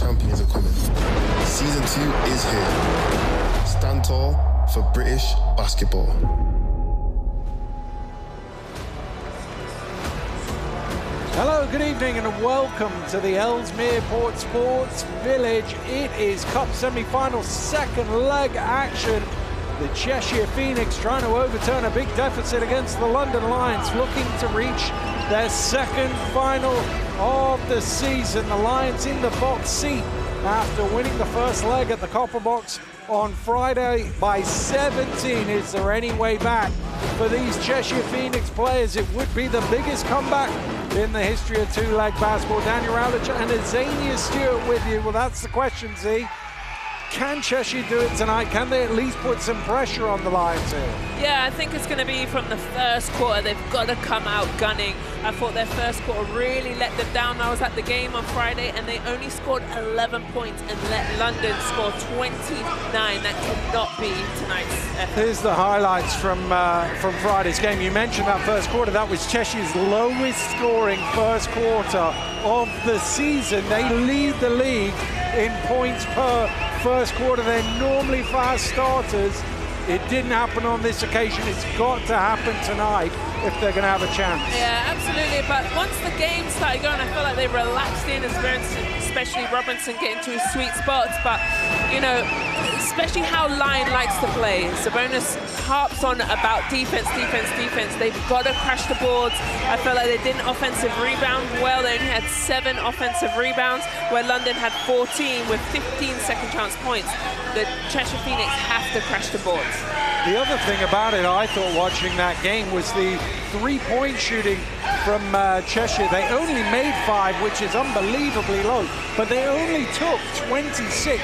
champions are coming. Season 2 is here. Stand tall for British basketball. Hello, good evening and welcome to the Ellesmere Port Sports Village. It is Cup semi-final second leg action. The Cheshire Phoenix trying to overturn a big deficit against the London Lions, looking to reach their second final of the season. The Lions in the box seat after winning the first leg at the Copper Box on Friday by 17. Is there any way back for these Cheshire Phoenix players? It would be the biggest comeback in the history of two-leg basketball. Daniel Rowledge and Azania Stewart with you. Well, that's the question, Z. Can Cheshire do it tonight? Can they at least put some pressure on the Lions here? Yeah, I think it's going to be from the first quarter. They've got to come out gunning. I thought their first quarter really let them down. I was at the game on Friday and they only scored 11 points and let London score 29. That cannot be tonight's effort. Here's the highlights from Friday's game. You mentioned that first quarter. That was Cheshire's lowest scoring first quarter of the season. They lead the league in points per first quarter. They're normally fast starters. It didn't happen on this occasion. It's got to happen tonight if they're going to have a chance. Yeah, absolutely. But once the game started going, I feel like they relaxed in, especially Robinson getting to his sweet spots. But, you know, especially how Lyon likes to play. Sabonis harps on about defense, defense, defense. They've got to crash the boards. I felt like they didn't offensive rebound well. They only had 7 offensive rebounds, where London had 14 with 15 second chance points. The Cheshire Phoenix have to crash the boards. The other thing about it, I thought, watching that game, was the three-point shooting from Cheshire. They only made 5, which is unbelievably low, but they only took 26.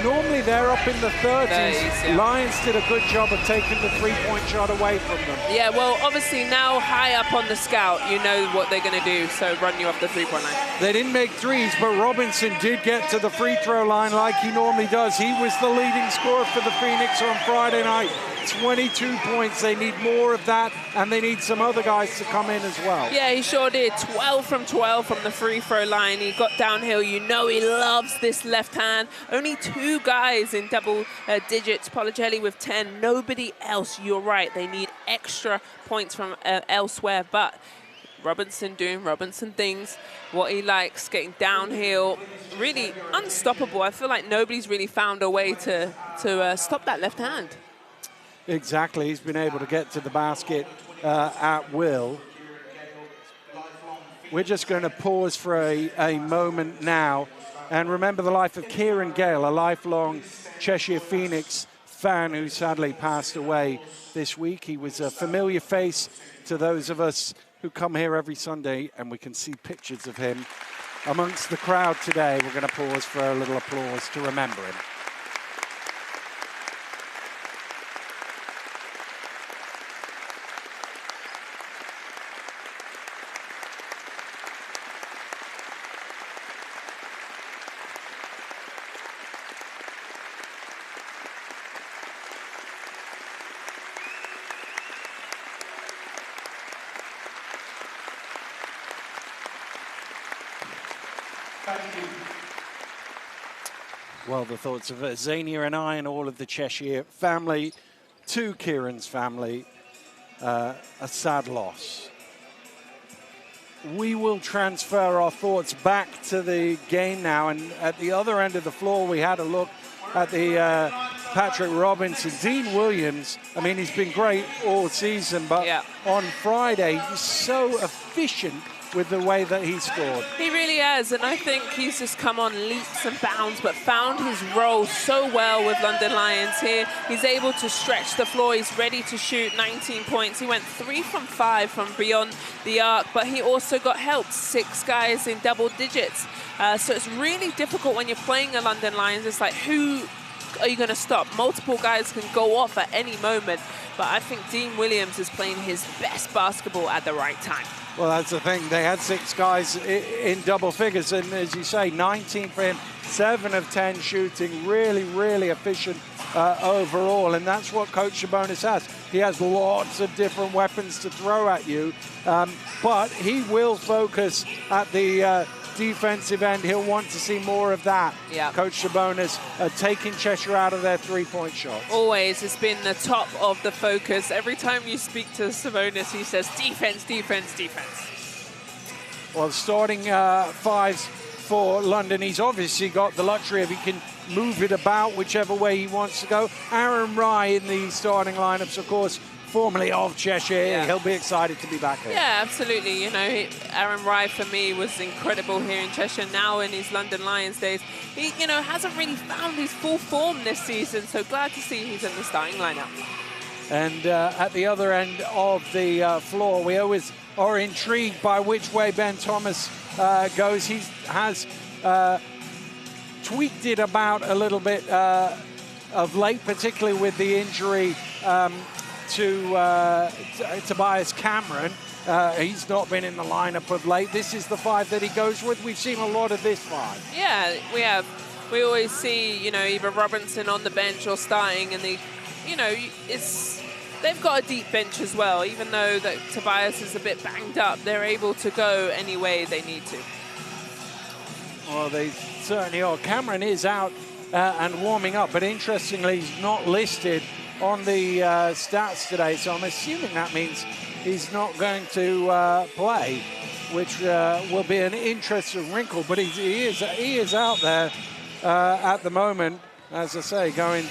Normally they're up in the 30s. Yeah. Lions did a good job of taking the three-point shot away from them. Yeah, well, obviously now high up on the scout, you know what they're going to do, so run you off the three-point line. They didn't make threes, but Robinson did get to the free throw line like he normally does. He was the leading scorer for the Phoenix on Friday night. 22 points. They need more of that, and they need some other guys to come in as well. Yeah, he sure did. 12 from 12 from the free throw line. He got downhill. You know he loves this left hand. Only 2 guys in double digits. Policelli with 10. Nobody else. You're right. They need extra points from elsewhere, but Robinson doing Robinson things, what he likes, getting downhill, really unstoppable. I feel like nobody's really found a way to stop that left hand. Exactly, he's been able to get to the basket at will. We're just going to pause for a moment now and remember the life of Kieran Gale, a lifelong Cheshire Phoenix fan who sadly passed away this week. He was a familiar face to those of us who come here every Sunday, and we can see pictures of him amongst the crowd today. We're going to pause for a little applause to remember him. Well, the thoughts of Azania and I and all of the Cheshire family, to Kieran's family, a sad loss. We will transfer our thoughts back to the game now, and at the other end of the floor we had a look at the Patrick Robinson. Dean Williams, I mean, he's been great all season, but yeah, on Friday he's so efficient with the way that he scored. He really has, and I think he's just come on leaps and bounds, but found his role so well with London Lions here. He's able to stretch the floor. He's ready to shoot 19 points. He went 3 from 5 from beyond the arc, but he also got help. 6 guys in double digits. So it's really difficult when you're playing the London Lions. It's like, who are you going to stop? Multiple guys can go off at any moment, but I think Dean Williams is playing his best basketball at the right time. Well, that's the thing. They had 6 guys in double figures, and as you say, 19 for him, 7 of 10 shooting, really, really efficient overall, and that's what Coach Sabonis has. He has lots of different weapons to throw at you, but he will focus at the defensive end. He'll want to see more of that. Yeah. Coach Sabonis taking Cheshire out of their three-point shots. Always has been the top of the focus. Every time you speak to Sabonis, he says defense, defense, defense. Well, starting fives for London, he's obviously got the luxury of he can move it about whichever way he wants to go. Aaron Rye in the starting lineups, of course, formerly of Cheshire. Yeah. He'll be excited to be back here. Yeah, absolutely. You know, Aaron Rye for me was incredible here in Cheshire. Now in his London Lions days, he, you know, hasn't really found his full form this season. So glad to see he's in the starting lineup. And at the other end of the floor, we always are intrigued by which way Ben Thomas goes. He has tweaked it about a little bit of late, particularly with the injury to Tobias Cameron. He's not been in the lineup of late. This is the five that he goes with. We've seen a lot of this five. Yeah, we have. We always see, you know, either Robinson on the bench or starting, and you know, they've got a deep bench as well. Even though that Tobias is a bit banged up, they're able to go any way they need to. Well, they certainly are. Cameron is out and warming up, but interestingly, he's not listed on the stats today, so I'm assuming that means he's not going to play, which will be an interesting wrinkle. But he is out there at the moment, as I say, going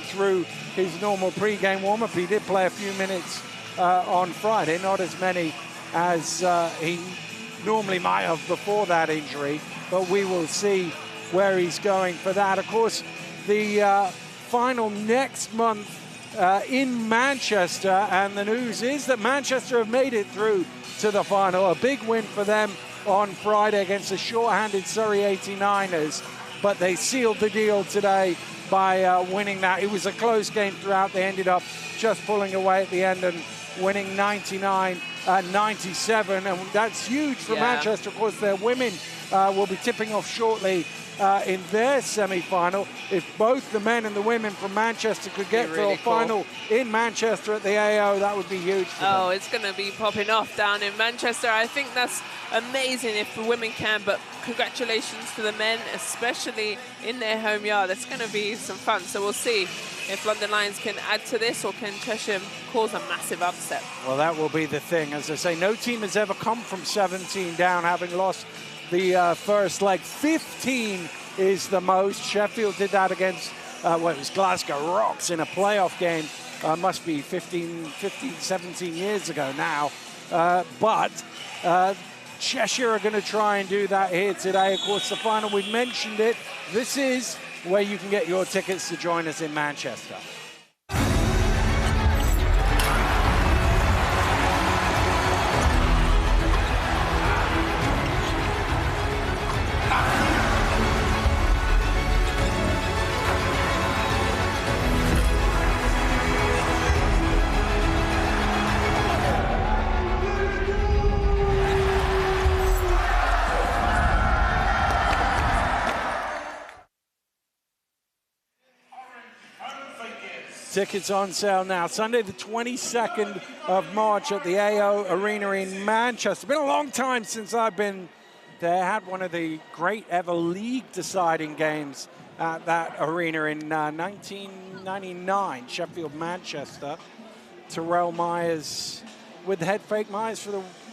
through his normal pre-game warm-up. He did play a few minutes on Friday, not as many as he normally might have before that injury, but we will see where he's going for that. Of course, the final next month in Manchester, and the news is that Manchester have made it through to the final. A big win for them on Friday against the short-handed Surrey 89ers, but they sealed the deal today by winning that. It was a close game throughout. They ended up just pulling away at the end and winning 99-97, and that's huge for Manchester. Of course, their women will be tipping off shortly in their semi-final. If both the men and the women from Manchester could get to a final in Manchester at the AO, that would be huge for them. Oh, it's going to be popping off down in Manchester. I think that's amazing if the women can, but congratulations to the men, especially in their home yard. It's going to be some fun, so we'll see if London Lions can add to this, or can Cheshire cause a massive upset. Well, that will be the thing. As I say, no team has ever come from 17 down, having lost the first leg. 15 is the most. Sheffield did that against, well, it was Glasgow Rocks in a playoff game. Must be 15, 17 years ago now. But Cheshire are going to try and do that here today. Of course, the final, we've mentioned it. This is where you can get your tickets to join us in Manchester. Tickets on sale now. Sunday, the 22nd of March at the AO Arena in Manchester. Been a long time since I've been there. Had one of the great ever league deciding games at that arena in 1999, Sheffield, Manchester. Terrell Myers with head fake Myers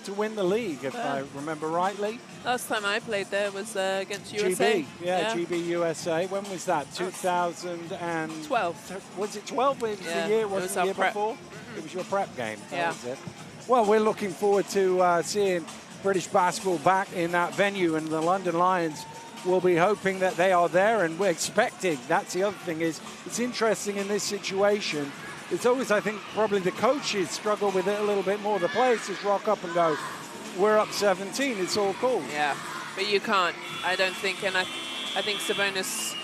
to win the league, if I remember rightly. Last time I played there was against USA. GB, yeah, GB USA. When was that? 2012. Was it 12? It was the year, was it the year before? It was your prep game. That was it. Well, we're looking forward to seeing British basketball back in that venue, and the London Lions will be hoping that they are there, and we're expecting. That's the other thing, is it's interesting in this situation. It's always, I think, probably the coaches struggle with it a little bit more. The players just rock up and go, we're up 17, it's all cool. Yeah, but you can't, I don't think. And I think Sabonis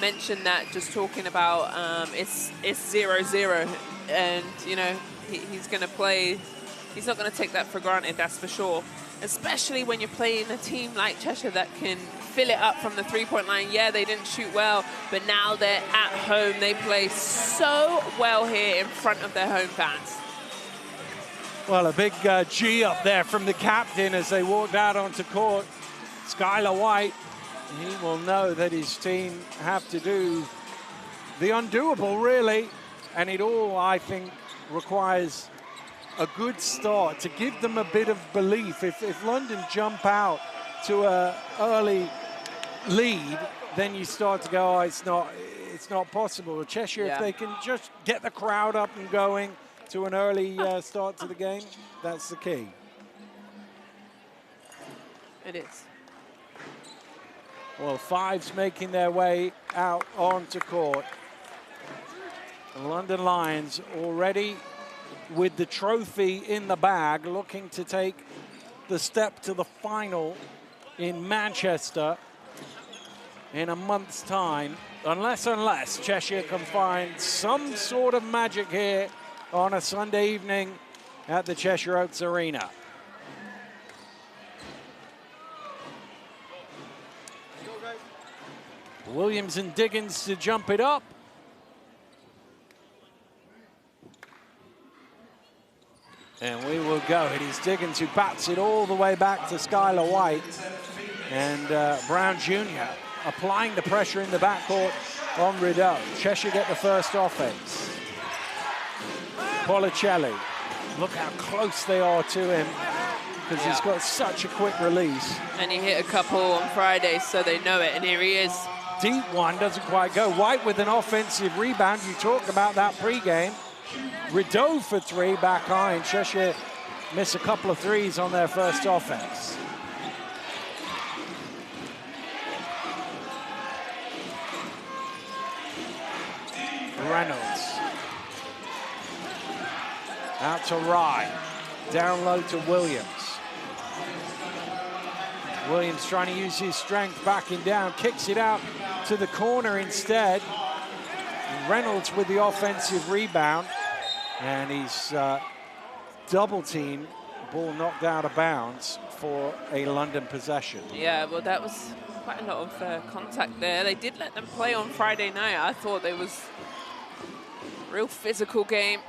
mentioned that, just talking about it's 0-0. And, you know, he's going to play. He's not going to take that for granted, that's for sure. Especially when you're playing a team like Cheshire that can fill it up from the three-point line. Yeah, they didn't shoot well, but now they're at home. They play so well here in front of their home fans. Well, a big G up there from the captain as they walked out onto court Skylar White, he will know that his team have to do the undoable, really. And it all, I think, requires a good start to give them a bit of belief. If London jump out to an early lead, then you start to go, oh, it's not possible. Cheshire, if they can just get the crowd up and going to an early start to the game, that's the key. It is. Well, fives making their way out onto court. The London Lions already with the trophy in the bag, looking to take the step to the final in Manchester in a month's time, unless Cheshire can find some sort of magic here on a Sunday evening at the Cheshire Oaks Arena. Williams and Diggins to jump it up. And we will go. It is Diggins who bats it all the way back to Skylar White. And Brown Jr. applying the pressure in the backcourt on Rideau. Cheshire get the first offense. Policelli. Look how close they are to him, because he's got such a quick release. And he hit a couple on Friday, so they know it, and here he is. Deep one, doesn't quite go. White with an offensive rebound. You talked about that pregame. Rideau for three back high, and Cheshire miss a couple of threes on their first offense. Reynolds. Out to Rye. Down low to Williams. Williams trying to use his strength, backing down, kicks it out to the corner instead. Reynolds with the offensive rebound, and he's double teamed, ball knocked out of bounds for a London possession. Yeah, well, that was quite a lot of contact there. They did let them play on Friday night. I thought there was a real physical game.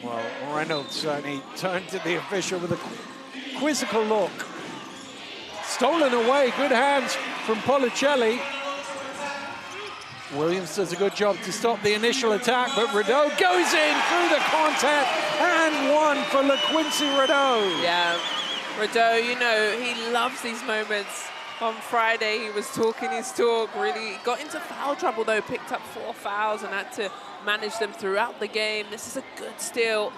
Well, Reynolds certainly turned to the official with a quizzical look. Stolen away, good hands from Policelli. Williams does a good job to stop the initial attack, but Rideau goes in through the contact, and one for LaQuincy Rideau. Yeah, Rideau, you know, he loves these moments. On Friday, he was talking his talk, really got into foul trouble though, picked up 4 fouls and had to manage them throughout the game. This is a good steal.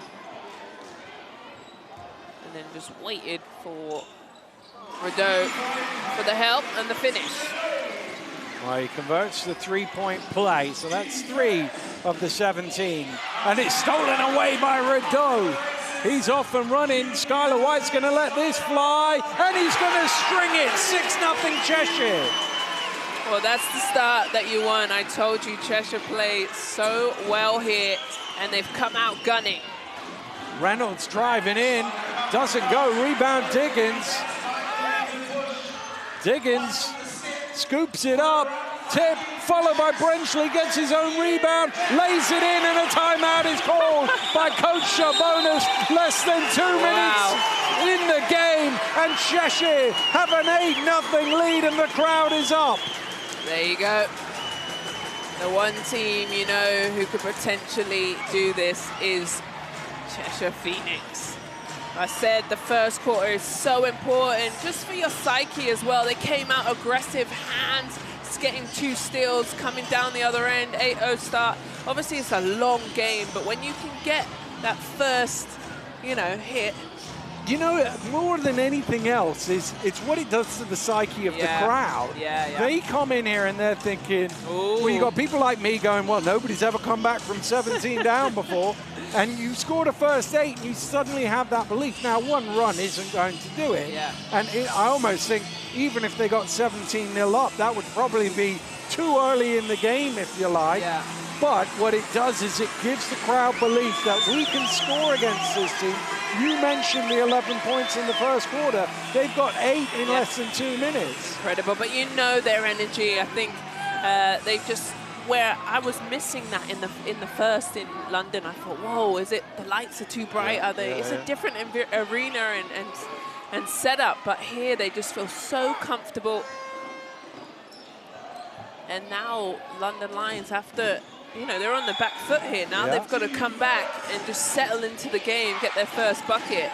And then just waited for Rideau for the help and the finish. Well, he converts the three-point play, so that's 3 of the 17. And it's stolen away by Rideau. He's off and running. Skylar White's going to let this fly, and he's going to string it. 6-0 Cheshire. Well, that's the start that you want. I told you Cheshire played so well here, and they've come out gunning. Reynolds driving in, doesn't go. Rebound Diggins. Diggins scoops it up. Tip, followed by Brenchley, gets his own rebound, lays it in, and a timeout is called by Coach Chabonis. Less than 2 minutes in the game, and Cheshire have an 8-0 lead, and the crowd is up. There you go. The one team, you know, who could potentially do this is Cheshire Phoenix. I said the first quarter is so important, just for your psyche as well. They came out aggressive, hands, getting 2 steals, coming down the other end, 8-0 start. Obviously, it's a long game, but when you can get that first, you know, hit. You know, more than anything else, it's what it does to the psyche of the crowd. Yeah. They come in here and they're thinking, well, you got people like me going, well, nobody's ever come back from 17 down before. And you scored a first 8, and you suddenly have that belief. Now, one run isn't going to do it. Yeah. And I almost think, even if they got 17-0 up, that would probably be too early in the game, if you like. Yeah. But what it does is it gives the crowd belief that we can score against this team. You mentioned the 11 points in the first quarter. They've got 8 in less than 2 minutes. Incredible, but you know their energy. I think they've just, where I was missing that in the first in London, I thought, whoa, is it the lights are too bright? Are they? It's a different arena, and set up, but here they just feel so comfortable. And now London Lions have to, you know, they're on the back foot here now. They've got to come back and just settle into the game, get their first bucket.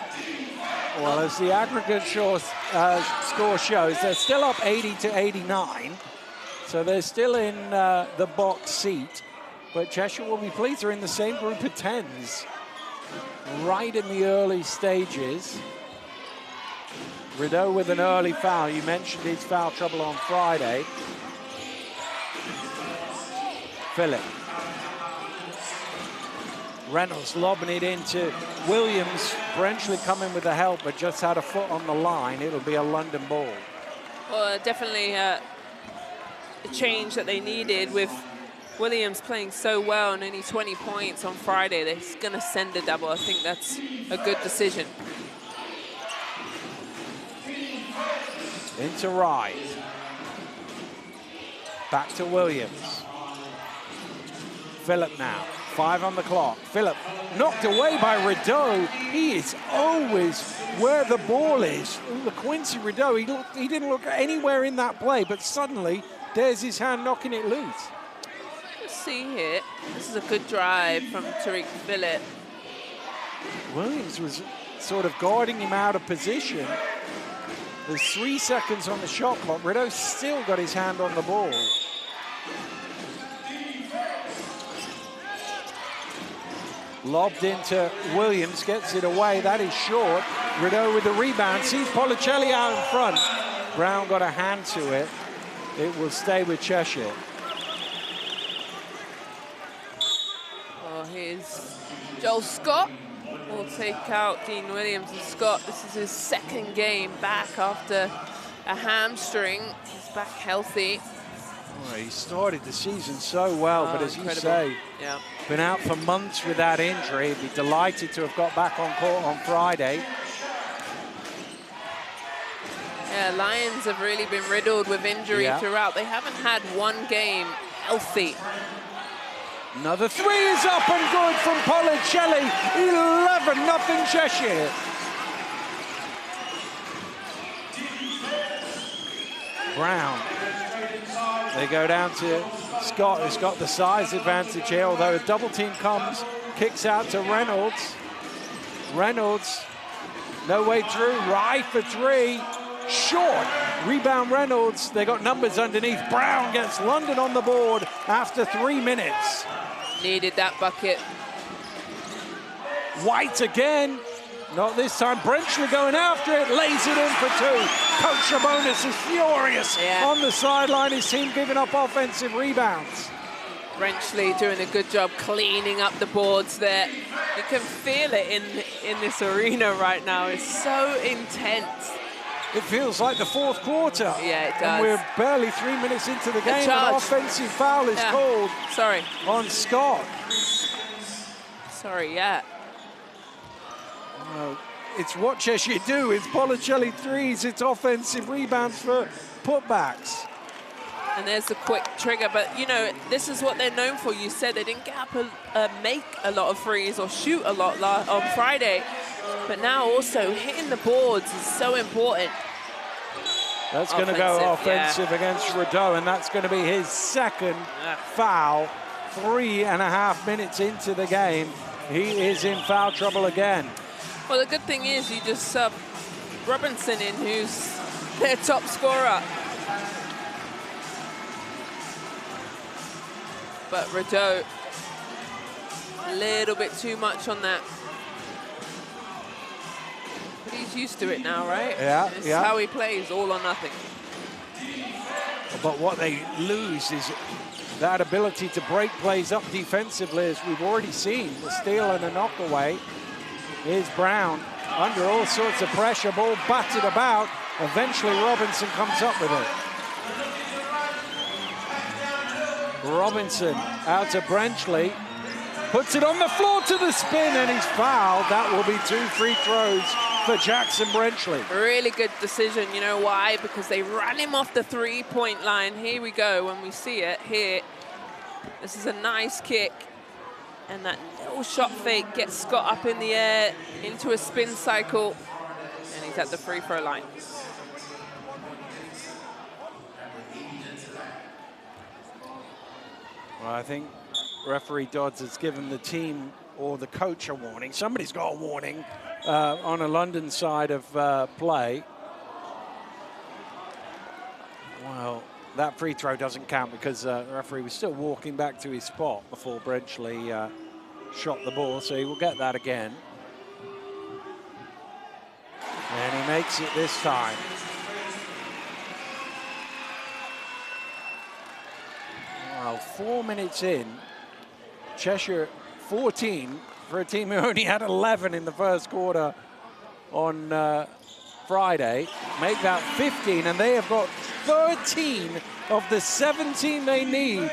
Well, as the aggregate score shows, they're still up 80-89. So they're still in the box seat. But Cheshire will be pleased. They're in the same group of 10s. Right in the early stages. Rideau with an early foul. You mentioned his foul trouble on Friday. Phillip. Reynolds lobbing it into Williams. Brenchley coming with the help, but just had a foot on the line. It'll be a London ball. Well, definitely a change that they needed with Williams playing so well and only 20 points on Friday. They're going to send a double. I think that's a good decision. Into Wright. Back to Williams. Phillip now. 5 on the clock. Phillip knocked away by Rideau. He is always where the ball is. Look, Quincy Rideau, he didn't look anywhere in that play, but suddenly there's his hand knocking it loose. Let's see here. This is a good drive from Tariq Phillip. Williams was sort of guarding him out of position. There's 3 seconds on the shot clock. Rideau still got his hand on the ball. Lobbed into Williams, gets it away. That is short. Rideau with the rebound. Sees Policelli out in front. Brown got a hand to it. It will stay with Cheshire. Well, here's Joel Scott. Will take out Dean Williams. And Scott, this is his second game back after a hamstring. He's back healthy. Well, he started the season so well, but as incredible. you say, been out for months with that injury. He'd be delighted to have got back on court on Friday. Yeah, Lions have really been riddled with injury throughout. They haven't had one game healthy. Another 3 is up and good from Policelli. 11-0 Cheshire. Brown. They go down to Scott, who's got the size advantage here, although a double team comes, kicks out to Reynolds. Reynolds, no way through, Rye for 3, short. Rebound Reynolds, they got numbers underneath. Brown gets London on the board after 3 minutes. Needed that bucket. White again. Not this time. Brenchley going after it, lays it in for 2. Coach Sabonis is furious on the sideline. His team giving up offensive rebounds. Brenchley doing a good job cleaning up the boards there. You can feel it in this arena right now. It's so intense. It feels like the 4th quarter. Yeah, it does. And we're barely 3 minutes into the game. An offensive foul is called on Scott. Sorry, It's what Cheshire do. It's Policelli 3s. It's offensive rebounds for putbacks. And there's the quick trigger. But, you know, this is what they're known for. You said they didn't get up make a lot of threes or shoot a lot on Friday. But now also hitting the boards is so important. That's going to go offensive against Rideau, and that's going to be his second foul. 3.5 minutes into the game. He is in foul trouble again. Well, the good thing is you just sub Robinson in, who's their top scorer. But Rideau, a little bit too much on that. But he's used to it now, right? This is how he plays, all or nothing. But what they lose is that ability to break plays up defensively, as we've already seen. The steal and a knockaway. Here's Brown under all sorts of pressure, ball batted about. Eventually Robinson comes up with it. Robinson out to Brenchley, puts it on the floor to the spin, and he's fouled. That will be 2 free throws for Jackson Brenchley. Really good decision. You know why? Because they ran him off the 3-point line. Here we go when we see it here. This is a nice kick. And that little shot fake gets Scott up in the air into a spin cycle. And He's at the free throw line. Well, I think referee Dodds has given the team or the coach a warning. Somebody's got a warning on a London side of play. Well, that free throw doesn't count because the referee was still walking back to his spot before Brenchley shot the ball, so he will get that again. And he makes it this time. Well, 4 minutes in, Cheshire 14 for a team who only had 11 in the first quarter on Friday. Make that 15, and they have got 13 of the 17 they need.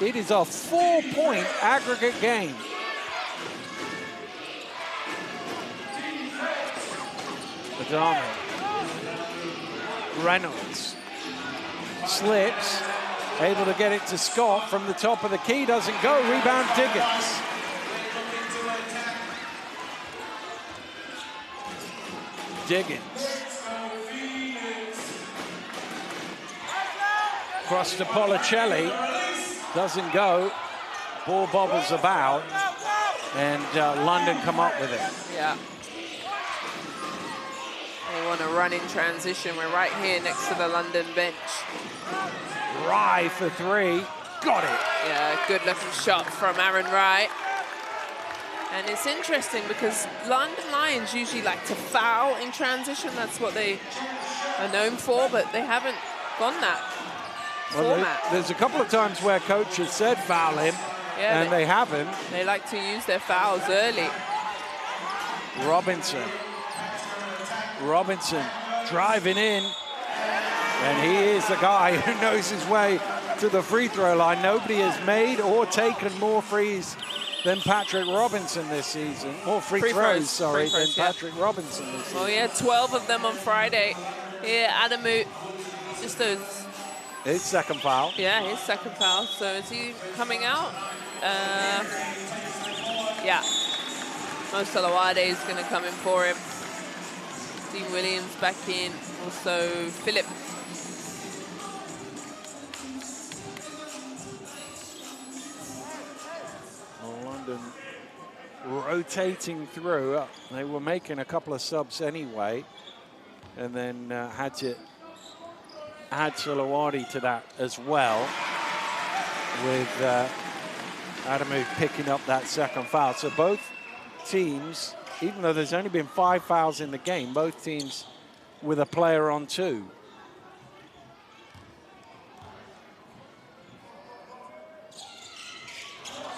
It is a 4-point aggregate game. Adama. Reynolds slips, able to get it to Scott from the top of the key, doesn't go, rebound Diggins. Cross to Policelli, doesn't go, ball bobbles about, and London come up with it. Yeah. They want to run in transition. We're right here next to the London bench. Rye for three, got it. Yeah, good looking shot from Aaron Wright. And it's interesting because London Lions usually like to foul in transition. That's what they are known for, but they haven't gone that format. There's a couple of times where coaches said foul him, yeah, and they haven't. They like to use their fouls early. Robinson driving in, and he is the guy who knows his way to the free throw line. Nobody has made or taken more frees than Patrick Robinson this season. More free throws, than Patrick Robinson this season. Oh yeah, 12 of them on Friday. Yeah, Adamu, just those. His second foul. Yeah, his second foul. So is he coming out? Yeah. Mo Salawade is going to come in for him. Dean Williams back in. Also Philip. London rotating through. They were making a couple of subs anyway, and then had to add Salawade to that as well, with Adamu picking up that second foul. So both teams, even though there's only been 5 fouls in the game, both teams with a player on 2.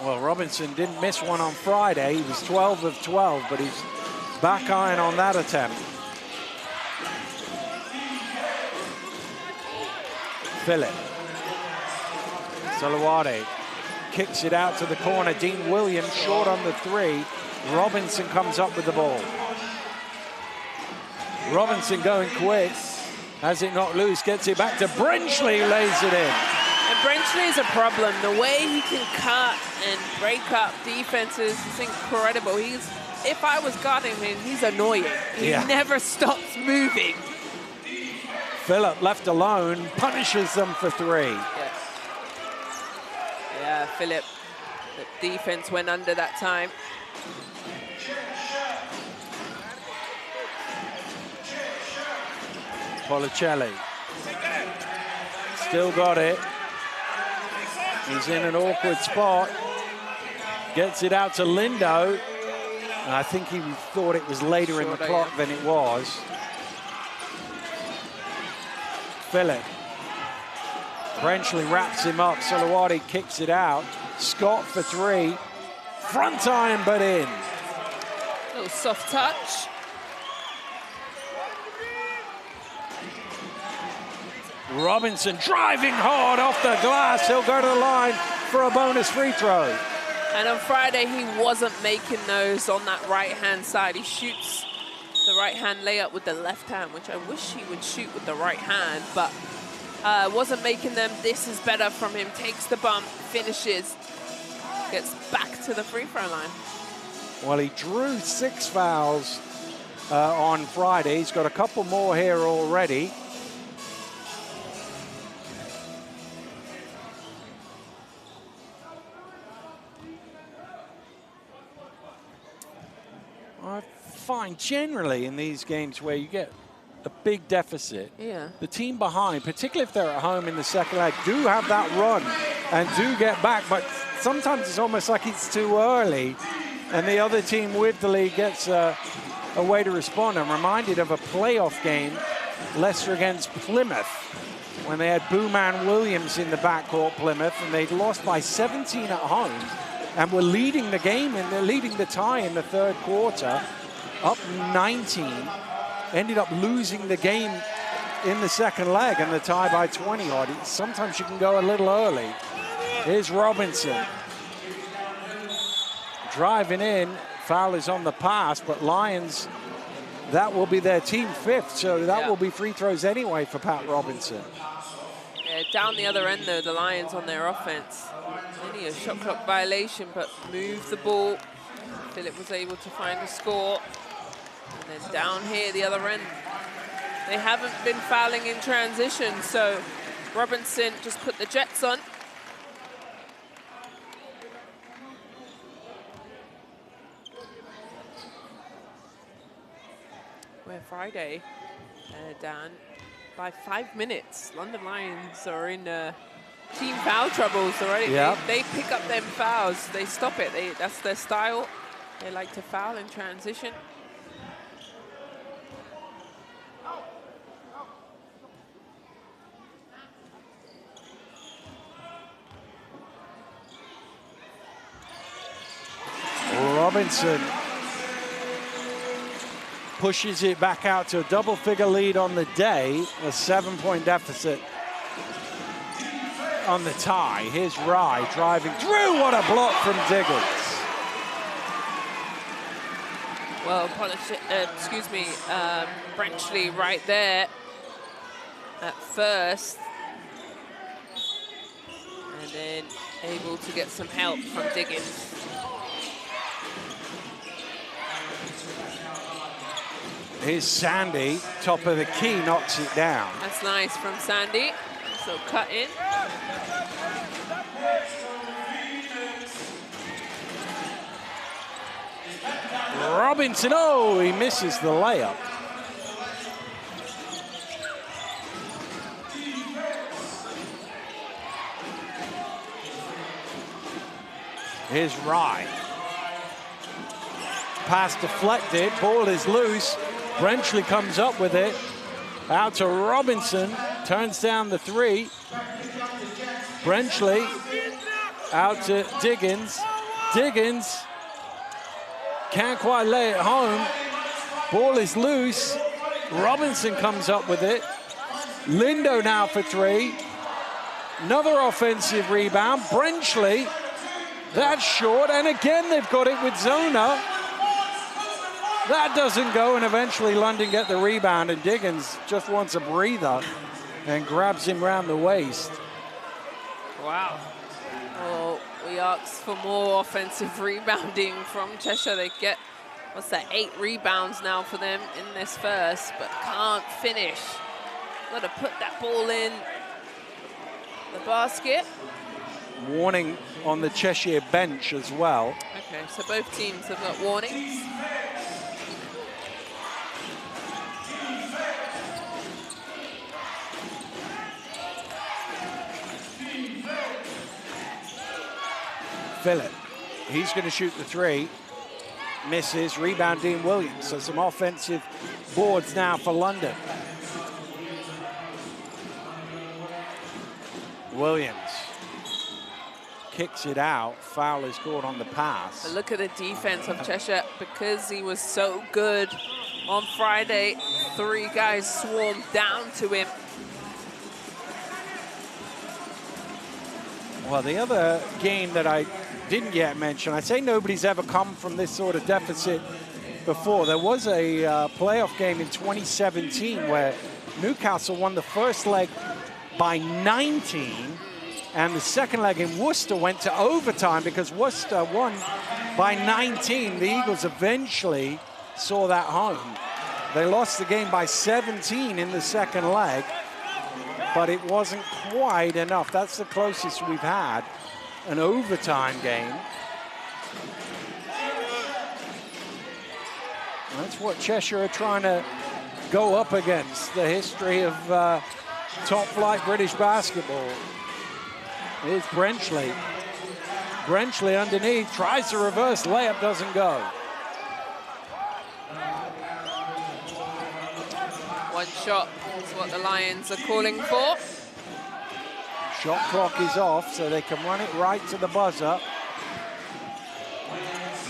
Well, Robinson didn't miss one on Friday. He was 12 of 12, but he's back iron on that attempt. Phillip. Salawade kicks it out to the corner. Dean Williams short on the 3. Robinson comes up with the ball. Robinson going quick. Has it not loose, gets it back to Brenchley, lays it in. And Brenchley is a problem. The way he can cut and break up defenses is incredible. If I was guarding him, he's annoying. He never stops moving. Phillip left alone, punishes them for 3. Yeah, Phillip, the defense went under that time. Policelli. Still got it. He's in an awkward spot. Gets it out to Lindo. And I think he thought it was later in the clock than it was. Phillip. Brenchley wraps him up. Salawade kicks it out. Scott for 3. Front iron, but in. Little soft touch. Robinson driving hard off the glass. He'll go to the line for a bonus free throw. And on Friday, he wasn't making those on that right-hand side. He shoots the right-hand layup with the left hand, which I wish he would shoot with the right hand, but wasn't making them. This is better from him. Takes the bump, finishes, gets back to the free throw line. Well, he drew 6 fouls on Friday. He's got a couple more here already. I find generally in these games where you get a big deficit, the team behind, particularly if they're at home in the second leg, do have that run and do get back, but sometimes it's almost like it's too early and the other team with the lead gets a way to respond. I'm reminded of a playoff game, Leicester against Plymouth, when they had Booman Williams in the backcourt, Plymouth, and they'd lost by 17 at home and were leading the game and they're leading the tie in the third quarter, up 19, ended up losing the game in the second leg and the tie by 20 odd. Sometimes you can go a little early. Here's Robinson. Driving in, foul is on the pass, but Lions, that will be their team fifth, so that will be free throws anyway for Pat Robinson. Yeah, down the other end though, the Lions on their offense. Only a shot clock violation, but moved the ball. Phillip was able to find a score. And then down here, the other end, they haven't been fouling in transition, so Robinson just put the Jets on. Where Friday, Dan, by 5 minutes, London Lions are in team foul troubles already. They pick up them fouls, they stop it. That's their style. They like to foul in transition. Robinson pushes it back out to a double-figure lead on the day, a 7-point deficit on the tie. Here's Rye driving through. What a block from Diggins. Well, Brenchley right there at first. And then able to get some help from Diggins. Here's Sandy, top of the key, knocks it down. That's nice from Sandy. So cut in. Robinson, oh, he misses the layup. Here's Rye. Pass deflected, ball is loose. Brenchley comes up with it. Out to Robinson, turns down the three. Brenchley out to Diggins. Diggins can't quite lay it home. Ball is loose. Robinson comes up with it. Lindo now for three. Another offensive rebound. Brenchley, that's short, and again they've got it with Zona. That doesn't go, and eventually London get the rebound, and Diggins just wants a breather and grabs him round the waist. Wow. Well, we asked for more offensive rebounding from Cheshire. They get, 8 rebounds now for them in this first, but can't finish. Got to put that ball in the basket. Warning on the Cheshire bench as well. Okay, so both teams have got warnings. Phillip, he's going to shoot the three. Misses, rebound Dean Williams. So some offensive boards now for London. Williams kicks it out. Foul is called on the pass. But look at the defense of Cheshire. Because he was so good on Friday, 3 guys swarmed down to him. Well, the other game that I didn't yet mention, I say nobody's ever come from this sort of deficit before. There was a playoff game in 2017 where Newcastle won the first leg by 19, and the second leg in Worcester went to overtime because Worcester won by 19. The Eagles eventually saw that home. They lost the game by 17 in the second leg, but it wasn't quite enough. That's the closest we've had an overtime game. That's what Cheshire are trying to go up against, the history of top-flight British basketball. Here's Brenchley. Brenchley underneath, tries to reverse, layup doesn't go. One shot is what the Lions are calling for. Shot clock is off, so they can run it right to the buzzer.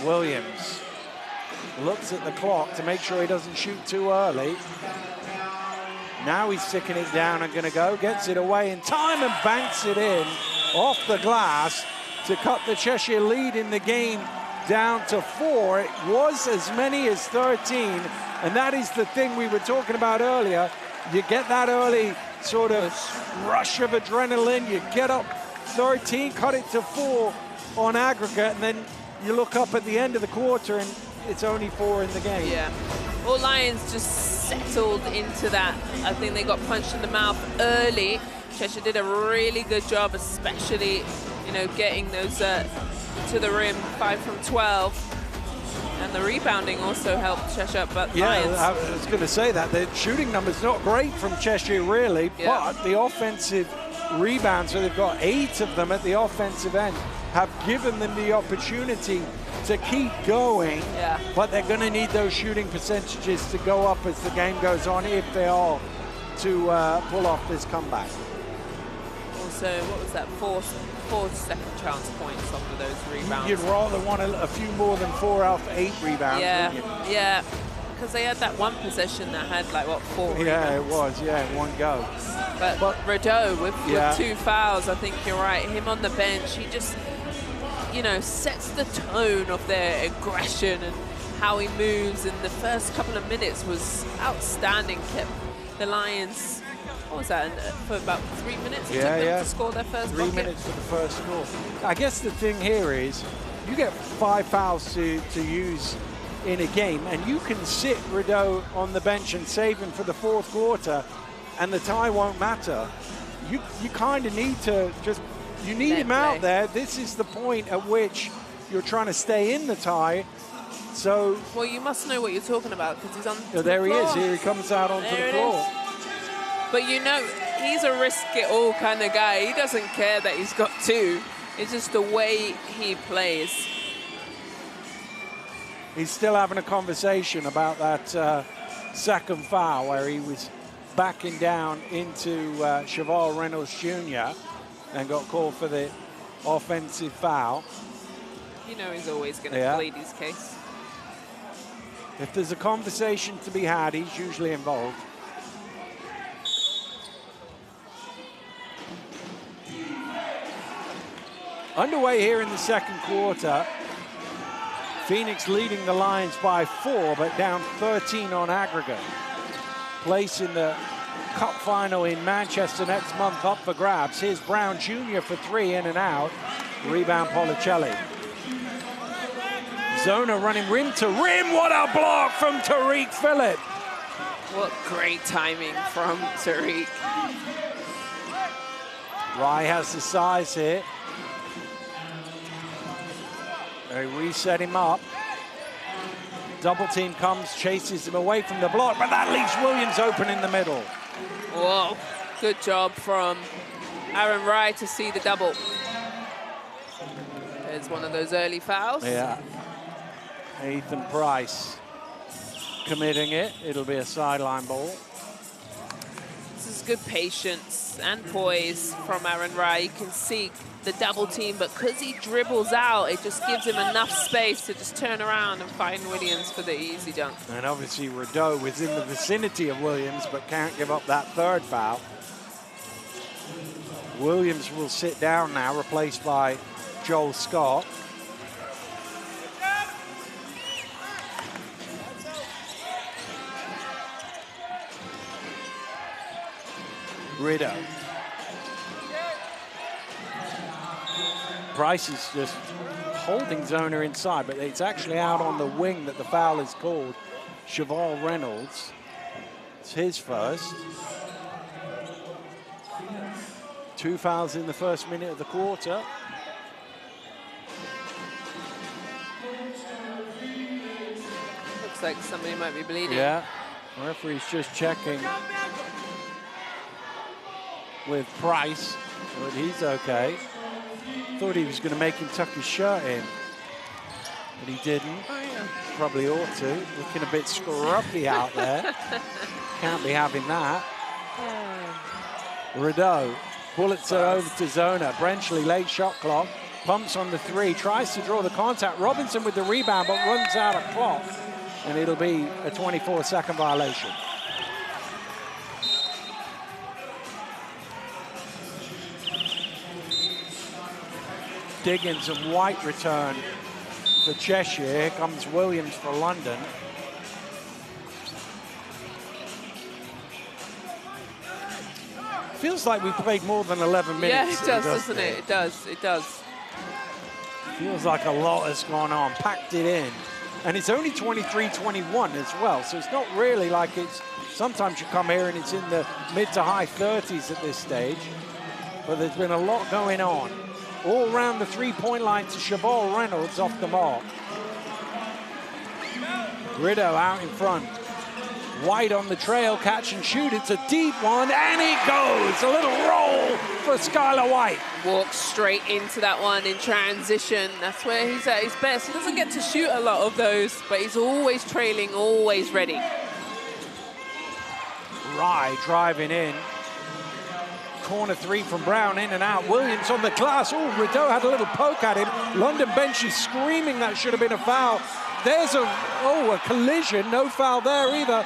Williams looks at the clock to make sure he doesn't shoot too early. Now he's sticking it down and gonna go, gets it away in time and banks it in off the glass to cut the Cheshire lead in the game down to 4. It was as many as 13, and that is the thing we were talking about earlier. You get that early sort of rush of adrenaline, you get up 13, cut it to 4 on aggregate, and then you look up at the end of the quarter and it's only 4 in the game. Yeah, all Lions just settled into that. I think they got punched in the mouth early. Cheshire did a really good job, especially, you know, getting those to the rim, 5 from 12. And the rebounding also helped Cheshire, but yeah, Lions. I was going to say that. The shooting number's not great from Cheshire, really, yeah. but the offensive rebounds, so they've got 8 of them at the offensive end, have given them the opportunity to keep going, yeah. But they're going to need those shooting percentages to go up as the game goes on if they are to pull off this comeback. Also, what was that, four second chance points off of those rebounds? You'd rather want a few more than 4 out of 8 rebounds, yeah, wouldn't you? Yeah, because they had that one possession that had like, what, 4 rebounds? Yeah, it was, yeah, in one go. But Rideau with 2 fouls, I think you're right. Him on the bench, he just, you know, sets the tone of their aggression and how he moves. And the first couple of minutes was outstanding. Kept the Lions, what was that, for about 3 minutes? It took them to score their first 3 bucket. minutes for the first score. I guess the thing here is you get 5 fouls to use in a game, and you can sit Rideau on the bench and save him for the 4th quarter, and the tie won't matter. You kind of need to just, you need him out there. This is the point at which you're trying to stay in the tie. So, well, you must know what you're talking about because he's on there the he floor. is. Here he comes out onto the floor. But you know, he's a risk-it-all kind of guy. He doesn't care that he's got 2. It's just the way he plays. He's still having a conversation about that second foul where he was backing down into Cheval Reynolds Jr. and got called for the offensive foul. You know he's always going to plead his case. If there's a conversation to be had, he's usually involved. Underway here in the second quarter. Phoenix leading the Lions by 4, but down 13 on aggregate. Place in the Cup final in Manchester next month up for grabs. Here's Brown Jr. for 3, in and out. Rebound Policelli. Zona running rim to rim. What a block from Tariq Phillip. What great timing from Tariq. Rye has the size here. They reset him up. Double team comes, chases him away from the block, but that leaves Williams open in the middle. Whoa, good job from Aaron Rye to see the double. There's one of those early fouls. Yeah. Ethan Price committing it. It'll be a sideline ball. This is good patience and poise from Aaron Rye. You can see the double team, but because he dribbles out, it just gives him enough space to just turn around and find Williams for the easy dunk. And obviously Rideau was in the vicinity of Williams, but can't give up that 3rd foul. Williams will sit down now, replaced by Joel Scott. Rideau. Price is just holding Zona inside, but it's actually out on the wing that the foul is called. Cheval Reynolds. It's his first. 2 fouls in the first minute of the quarter. Looks like somebody might be bleeding. Yeah, the referee's just checking with Price, but he's okay. Thought he was going to make him tuck his shirt in, but he didn't. Oh, yeah. Probably ought to. Looking a bit scruffy out there. Can't be having that. Rideau, bullets it over to Zona. Brenchley, late shot clock. Pumps on the 3, tries to draw the contact. Robinson with the rebound, but runs out of clock. And it'll be a 24-second violation. Diggins and White return for Cheshire. Here comes Williams for London. Feels like we played more than 11 minutes. Yeah, it does, doesn't it? It does, it does. Feels like a lot has gone on, packed it in. And it's only 23-21 as well, so it's not really like it's, sometimes you come here and it's in the mid to high 30s at this stage, but there's been a lot going on. All around the three-point line to Cheval Reynolds off the mark. Rideau out in front. White on the trail, catch and shoot. It's a deep one, and it goes. A little roll for Skylar White. Walks straight into that one in transition. That's where he's at his best. He doesn't get to shoot a lot of those, but he's always trailing, always ready. Rye driving in. Corner 3 from Brown, in and out. Williams on the glass. Oh, Rideau had a little poke at him. London bench is screaming that should have been a foul. There's a collision. No foul there either.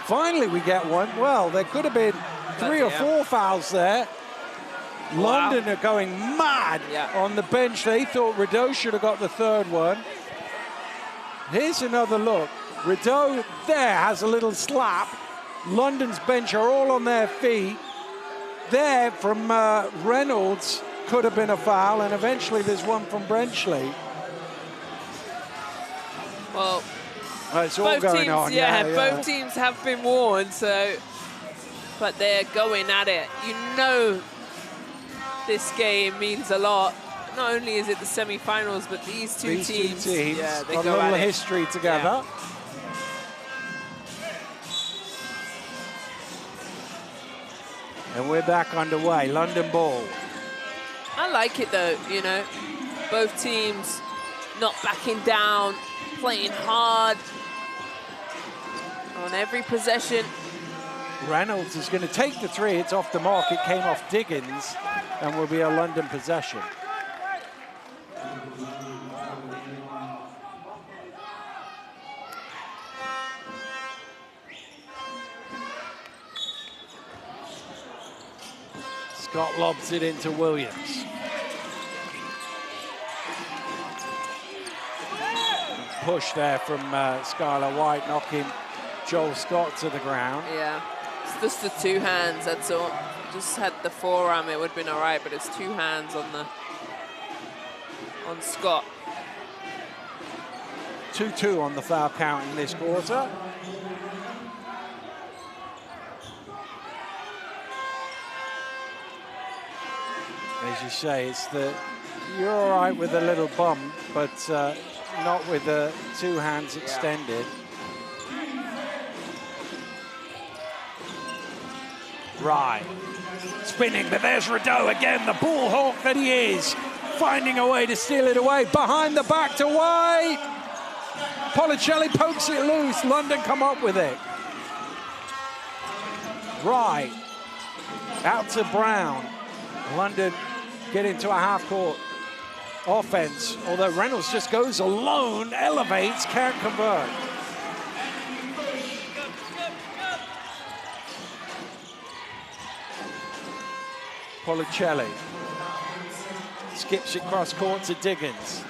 Finally, we get one. Well, there could have been 3 or 4 fouls there. Wow. London are going mad on the bench. They thought Rideau should have got the 3rd one. Here's another look. Rideau there has a little slap. London's bench are all on their feet. There from Reynolds could have been a foul, and eventually there's one from Brenchley. Well, it's all going teams, on. Both teams have been warned, but they're going at it. You know this game means a lot. Not only is it the semi-finals, but these two teams, they got a little history together. Yeah. And we're back underway. London ball. I like it though, you know. Both teams not backing down, playing hard on every possession. Reynolds is going to take the 3. It's off the mark. It came off Diggins and will be a London possession. Scott lobs it into Williams. Push there from Skylar White, knocking Joel Scott to the ground. Yeah, it's just the 2 hands, that's all. Just had the forearm, it would have been all right, but it's 2 hands on Scott. 2-2 on the foul count in this quarter. As you say, it's you're all right with a little bump, but not with the 2 hands extended. Rye spinning, but there's Rideau again, the ball hawk that he is, finding a way to steal it away. Behind the back to White. Policelli pokes it loose. London come up with it. Rye out to Brown. London get into a half-court offense, although Reynolds just goes alone, elevates, can't convert. Policelli skips it cross court to Diggins.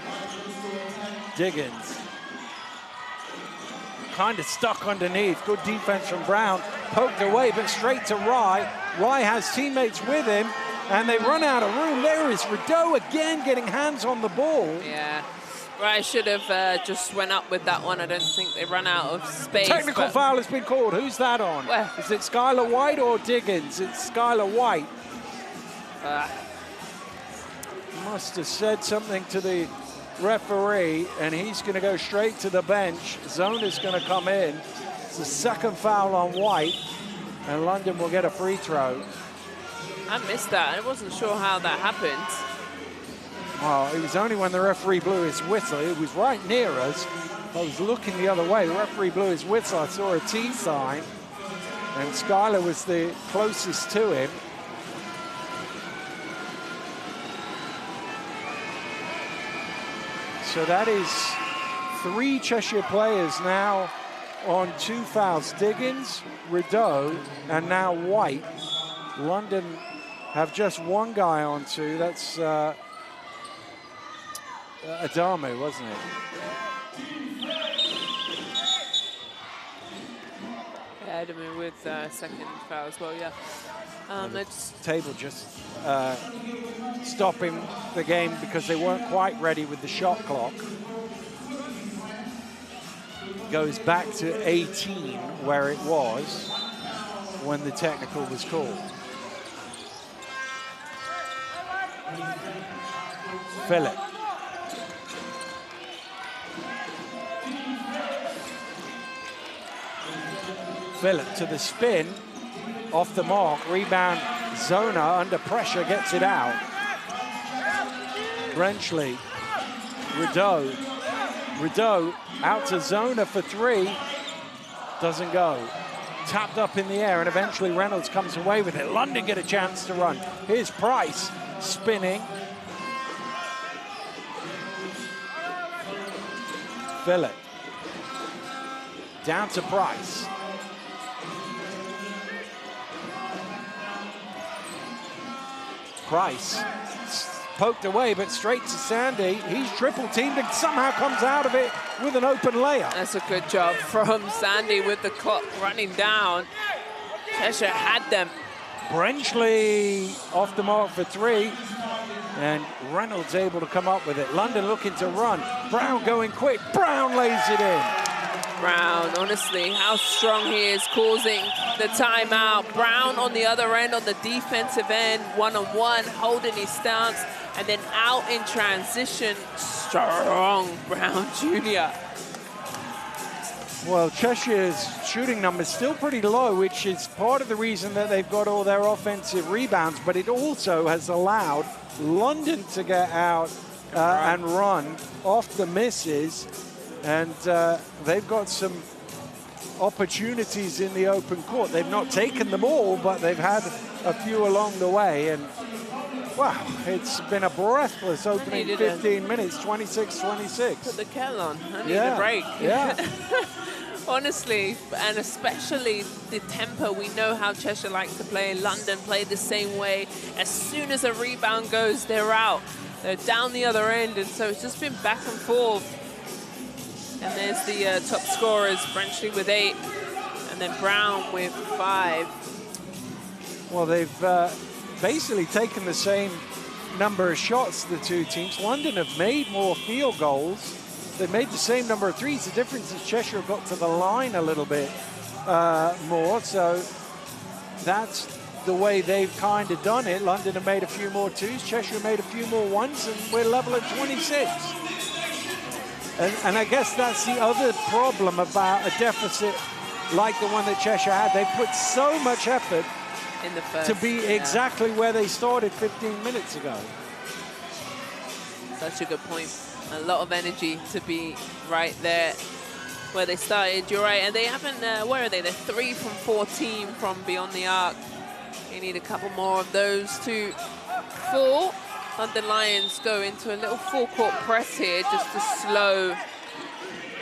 Diggins kind of stuck underneath. Good defense from Brown. Poked away, but straight to Rye. Rye has teammates with him, and they run out of room. There is Rideau again getting hands on the ball. Yeah, Right, should have just went up with that one. I don't think they ran out of space. Technical foul has been called. Who's that on? Where? Is it Skylar White or Diggins? It's Skylar White. Must have said something to the referee, and he's going to go straight to the bench. Zone is going to come in. It's the second foul on White, and London will get a free throw. I missed that. I wasn't sure how that happened. Well, it was only when the referee blew his whistle. It was right near us. I was looking the other way. The referee blew his whistle. I saw a T sign, and Skylar was the closest to him. So that is 3 Cheshire players now on 2 fouls. Diggins, Rideau, and now White. London have just 1 guy on 2. That's Adamu, wasn't it? Yeah, Adamu with second foul as well, yeah. Let's table just stopping the game because they weren't quite ready with the shot clock. Goes back to 18 where it was when the technical was called. Phillip. Phillip to the spin, off the mark, rebound, Zona under pressure, gets it out. Brenchley, Rideau out to Zona for 3, doesn't go. Tapped up in the air, and eventually Reynolds comes away with it. London get a chance to run. Here's Price spinning. Phillip down to Price. Price poked away, but straight to Sandy. He's triple teamed and somehow comes out of it with an open layup. That's a good job from Sandy with the clock running down. Cheshire had them. Brenchley off the mark for 3, and Reynolds able to come up with it. London looking to run. Brown going quick. Brown lays it in. Brown, honestly, how strong he is, causing the timeout. Brown on the other end, on the defensive end, one-on-one, holding his stance, and then out in transition. Strong Brown Jr. Well, Cheshire's shooting number is still pretty low, which is part of the reason that they've got all their offensive rebounds, but it also has allowed London to get out and run off the misses. And they've got some opportunities in the open court. They've not taken them all, but they've had a few along the way. And, wow, it's been a breathless opening 15 minutes, 26-26. Put the kettle on. I need a break. Yeah. Honestly, and especially the tempo. We know how Cheshire likes to play. London play the same way. As soon as a rebound goes, they're out. They're down the other end. And so it's just been back and forth. And there's the top scorers, Brenchley with 8, and then Brown with 5. Well, they've basically taken the same number of shots, the two teams. London have made more field goals. They've made the same number of threes. The difference is Cheshire got to the line a little bit more. So that's the way they've kind of done it. London have made a few more 2s. Cheshire made a few more 1s, and we're level at 26. And I guess that's the other problem about a deficit like the one that Cheshire had. They put so much effort in the first, to be exactly where they started 15 minutes ago. Such a good point. A lot of energy to be right there where they started. You're right, and they haven't, where are they? They're 3 from 14 from beyond the arc. They need a couple more of those to fall. London Lions go into a little full-court press here just to slow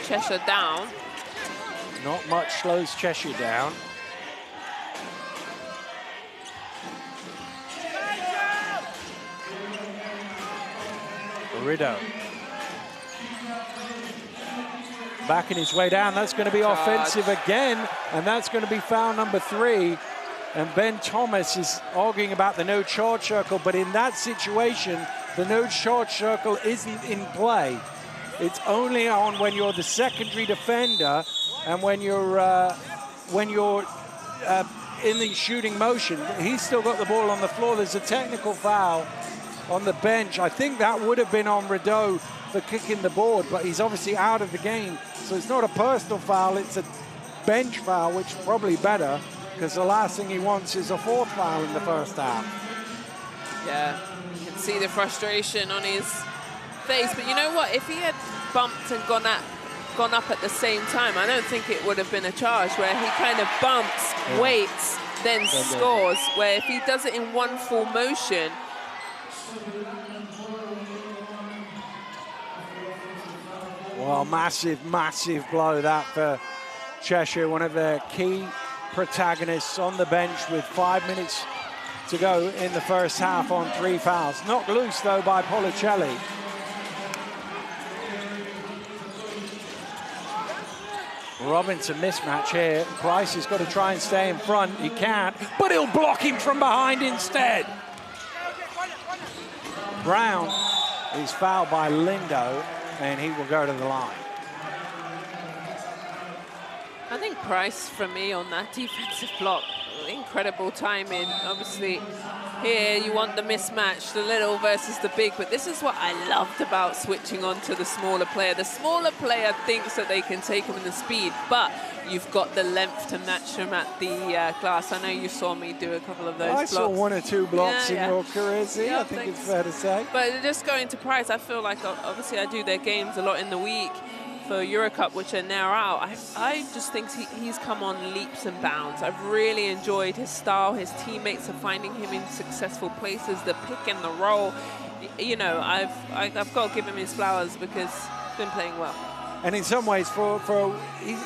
Cheshire down. Not much slows Cheshire down. Rideau. Backing his way down. That's going to be offensive again, and that's going to be foul number 3. And Ben Thomas is arguing about the no charge circle, but in that situation, the no charge circle isn't in play. It's only on when you're the secondary defender and when you're in the shooting motion. He's still got the ball on the floor. There's a technical foul on the bench. I think that would have been on Rideau for kicking the board, but he's obviously out of the game. So it's not a personal foul, it's a bench foul, which is probably better, because the last thing he wants is a fourth foul in the first half. Yeah, you can see the frustration on his face. But you know what? If he had bumped and gone up at the same time, I don't think it would have been a charge, where he kind of bumps, waits, then scores, where if he does it in one full motion. Well, massive, massive blow that for Cheshire, one of their key protagonists on the bench with 5 minutes to go in the first half on 3 fouls. Knocked loose, though, by Policelli. Robinson mismatch here. Price has got to try and stay in front. He can't, but he'll block him from behind instead. Brown is fouled by Lindo, and he will go to the line. I think Price, for me, on that defensive block, incredible timing. Obviously, here you want the mismatch, the little versus the big, but this is what I loved about switching on to the smaller player. The smaller player thinks that they can take him in the speed, but you've got the length to match him at the glass. I know you saw me do a couple of those blocks. I saw 1 or 2 blocks in your career, I think it's fair to say. But just going to Price, I feel like, obviously I do their games a lot in the week for Eurocup, which are now out. I just think he's come on leaps and bounds. I've really enjoyed his style. His teammates are finding him in successful places, the pick and the roll. You know, I've got to give him his flowers because he's been playing well. And in some ways,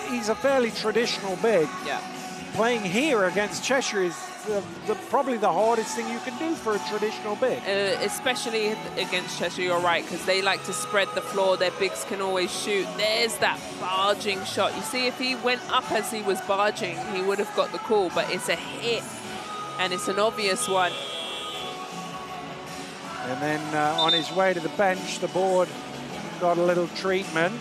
he's a fairly traditional big. Yeah. Playing here against Cheshire is probably the hardest thing you can do for a traditional big. Especially against Cheshire, you're right, because they like to spread the floor. Their bigs can always shoot. There's that barging shot. You see, if he went up as he was barging, he would have got the call, but it's a hit, and it's an obvious one. And then on his way to the bench, the board got a little treatment.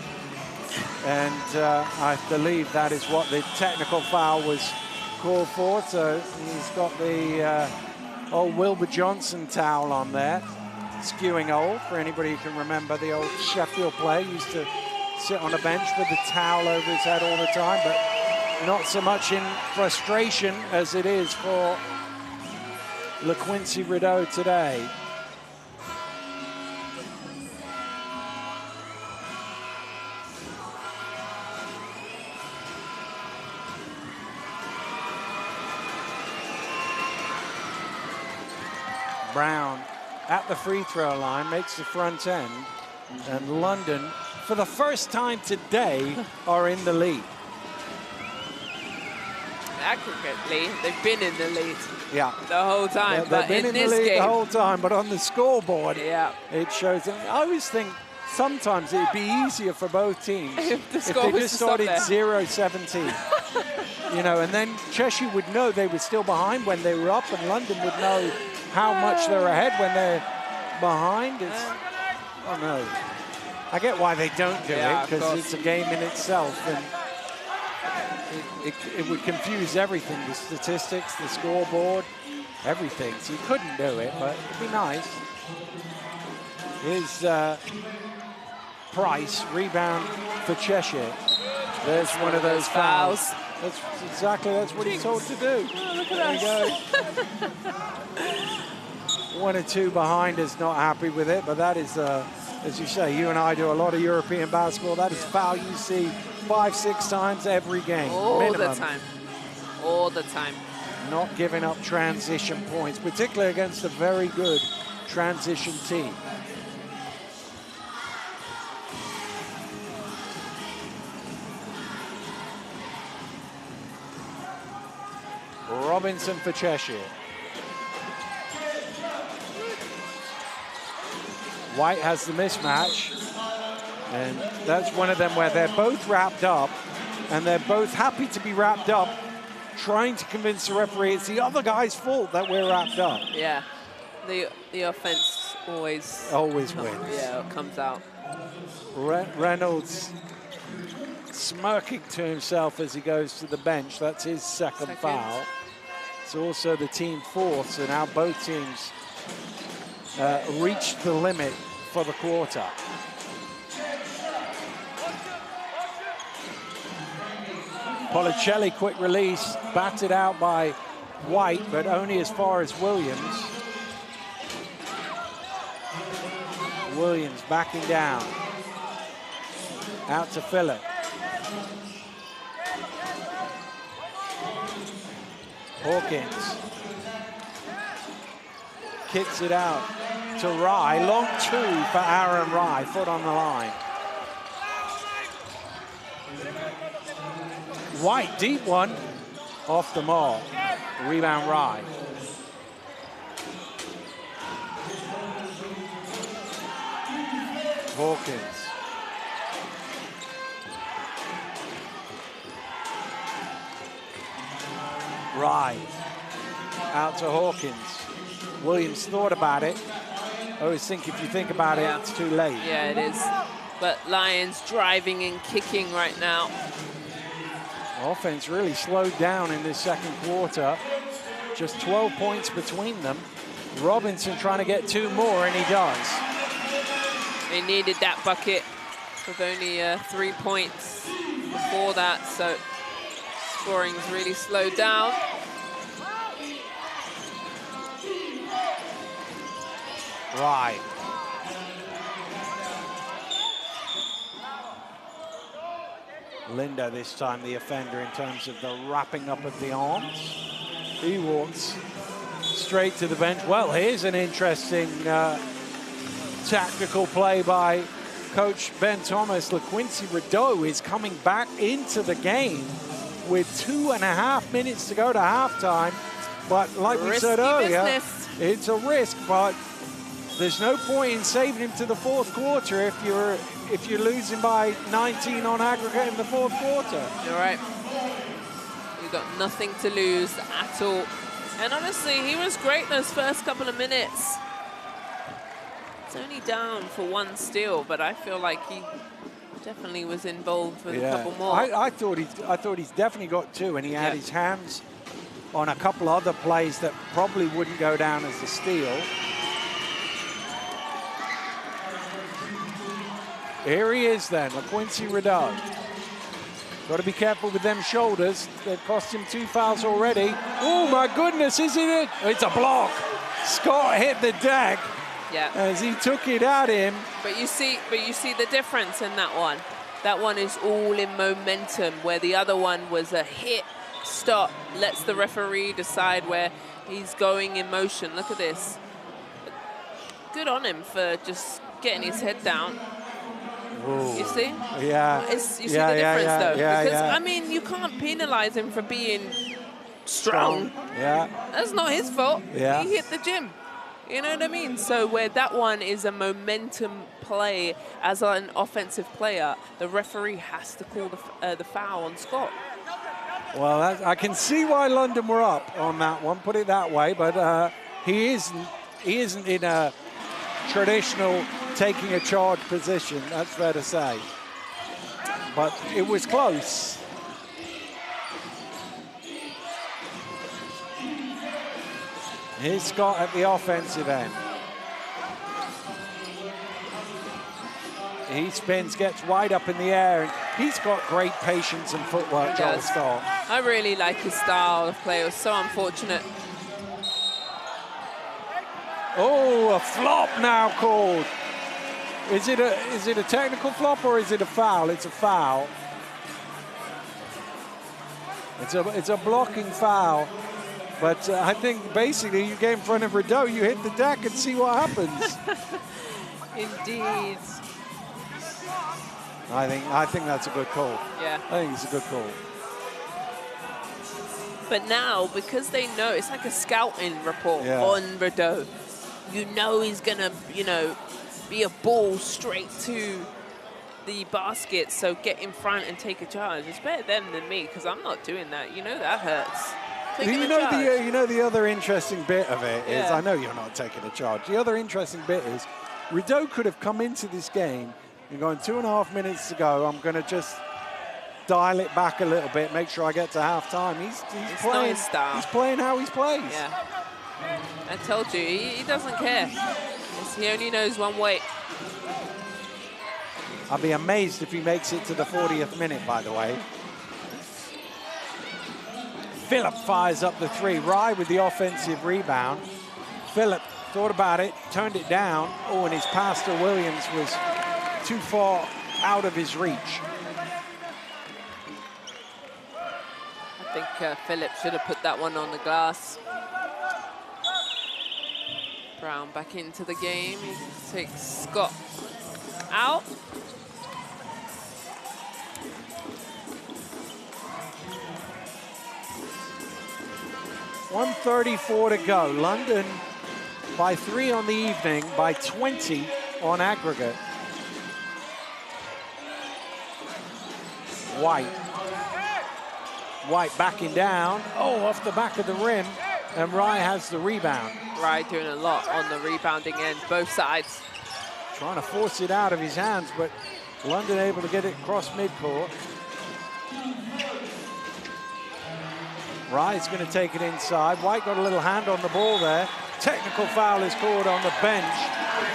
And I believe that is what the technical foul was called for. So he's got the old Wilbur Johnson towel on there. Skewing old, for anybody who can remember the old Sheffield player. Used to sit on a bench with the towel over his head all the time, but not so much in frustration as it is for LaQuincy Rideau today. Brown at the free throw line makes the front end, and London, for the first time today, are in the lead. Accurately, they've been in the lead. Yeah, the whole time. They've been in this lead the whole time, but on the scoreboard, it shows. I always think sometimes it'd be easier for both teams if they just started 0-17. You know, and then Cheshire would know they were still behind when they were up, and London would know how much they're ahead when they're behind. It's, oh no. I get why they don't do it, because it's a game in itself, and it would confuse everything, the statistics, the scoreboard, everything. So you couldn't do it, but it'd be nice. Here's Price, rebound for Cheshire. There's one of those fouls. That's what he's told to do. Oh, look at there you go. 1 or 2 behind is not happy with it, but that is, as you say, you and I do a lot of European basketball. That is foul you see 5-6 times every game. All minimum. the time. All the time. Not giving up transition points, particularly against a very good transition team. Robinson for Cheshire. White has the mismatch, and that's one of them where they're both wrapped up, and they're both happy to be wrapped up, trying to convince the referee it's the other guy's fault that we're wrapped up. Yeah, the offense always wins. Yeah, it comes out. Reynolds smirking to himself as he goes to the bench. That's his second foul. It's also the team fourth, so now both teams reached the limit for the quarter. Policelli, quick release, batted out by White, but only as far as Williams. Williams backing down. Out to Phillip. Hawkins kicks it out to Rye. Long two for Aaron Rye, foot on the line. White, deep one, off the mark. Rebound Rye. Hawkins. Rye. Out to Hawkins. Williams thought about it. I always think if you think about it, it's too late. Yeah, it is. But Lions driving and kicking right now. Offense really slowed down in this second quarter. Just 12 points between them. Robinson trying to get 2 more, and he does. They needed that bucket with only 3 points before that, so scoring's really slowed down. Right. Lindo this time the offender in terms of the wrapping up of the arms. He walks straight to the bench. Well, here's an interesting tactical play by Coach Ben Thomas. LaQuincy Rideau is coming back into the game with 2.5 minutes to go to halftime. But like we said earlier, it's a risk, but there's no point in saving him to the fourth quarter if you're losing by 19 on aggregate in the fourth quarter. You're right. You've got nothing to lose at all. And honestly, he was great those first couple of minutes. It's only down for 1 steal, but I feel like he definitely was involved with a couple more. I thought he's definitely got 2, and he had his hands on a couple other plays that probably wouldn't go down as a steal. Here he is then, LaQuincy Rideau. Got to be careful with them shoulders. They've cost him 2 fouls already. Oh my goodness, isn't it? It's a block. Scott hit the deck as he took it at him. But you see the difference in that one. That one is all in momentum, where the other one was a hit, stop, lets the referee decide where he's going in motion. Look at this. Good on him for just getting his head down. Ooh. You see? Yeah. You see the difference, though? Because, I mean, you can't penalize him for being strong. Yeah. That's not his fault. Yeah. He hit the gym. You know what I mean? So where that one is a momentum play as an offensive player, the referee has to call the foul on Scott. Well, I can see why London were up on that one, put it that way, but he isn't in a traditional taking a charge position, that's fair to say. But it was close. Here's Scott at the offensive end. He spins, gets wide up in the air, and he's got great patience and footwork, Joel Scott. I really like his style of play. It was so unfortunate. Oh, a flop now called. Is it a technical flop or is it a foul? It's a foul. It's a blocking foul. But I think basically you get in front of Rideau, you hit the deck and see what happens. Indeed. I think that's a good call. Yeah. I think it's a good call. But now, because they know, it's like a scouting report on Rideau. You know he's gonna, be a ball straight to the basket, so get in front and take a charge. It's better them than me, because I'm not doing that. You know that hurts. You know the other interesting bit of it is, I know you're not taking a charge. The other interesting bit is, Rideau could have come into this game You're going 2.5 minutes to go. I'm going to just dial it back a little bit, make sure I get to half-time. He's playing. He's playing how he plays. Yeah. I told you, he doesn't care. He only knows one way. I'd be amazed if he makes it to the 40th minute, by the way. Phillip fires up the 3. Rye with the offensive rebound. Phillip thought about it, turned it down. Oh, and his pass to Williams was too far out of his reach. I think Phillip should have put that one on the glass. Brown back into the game. He takes Scott out. .134 to go. London by 3 on the evening, by 20 on aggregate. White backing down. Oh, off the back of the rim. And Rye has the rebound. Rye doing a lot on the rebounding end, both sides. Trying to force it out of his hands, but London able to get it across midcourt. Rye's going to take it inside. White got a little hand on the ball there. Technical foul is called on the bench.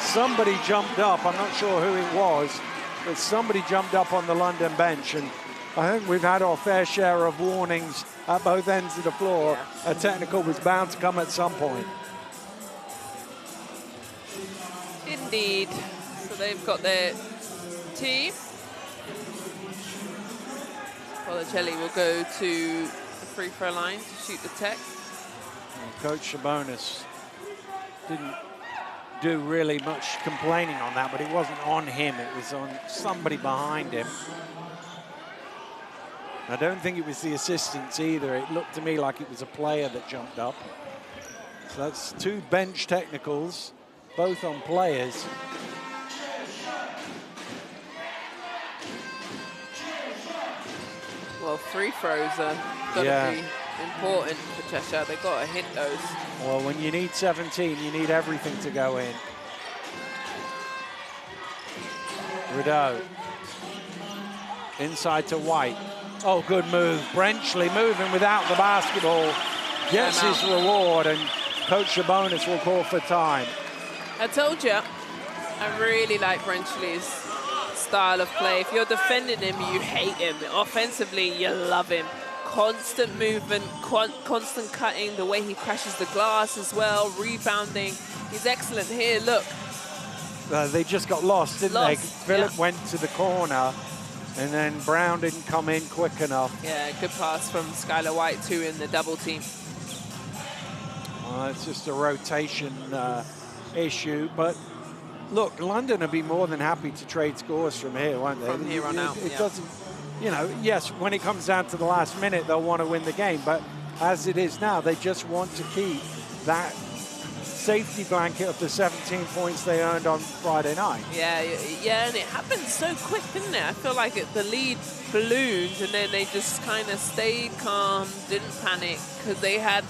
Somebody jumped up. I'm not sure who it was, but somebody jumped up on the London bench. And I think we've had our fair share of warnings at both ends of the floor. Yeah. A technical was bound to come at some point. Indeed. So they've got their tee. Policelli will go to the free throw line to shoot the tech. And Coach Sabonis didn't do really much complaining on that, but it wasn't on him. It was on somebody behind him. I don't think it was the assistants either. It looked to me like it was a player that jumped up. So that's 2 bench technicals, both on players. Well, free throws are going to be important for Cheshire. They've got to hit those. Well, when you need 17, you need everything to go in. Rideau. Inside to White. Oh, good move. Brenchley moving without the basketball. Gets his reward, and Coach Sabonis will call for time. I told you, I really like Brenchley's style of play. If you're defending him, you hate him. Offensively, you love him. Constant movement, constant cutting, the way he crashes the glass as well, rebounding. He's excellent here, look. They just got lost, didn't they? Phillip went to the corner, and then Brown didn't come in quick enough. Yeah, good pass from Skylar White, too, in the double team. Well, it's just a rotation issue, but look, London would be more than happy to trade scores from here, won't they? From here on out, It doesn't, you know, yes, when it comes down to the last minute, they'll want to win the game, but as it is now, they just want to keep that safety blanket of the 17 points they earned on Friday night. Yeah, and it happened so quick, didn't it? I feel like the lead ballooned, and then they just kind of stayed calm, didn't panic, because they had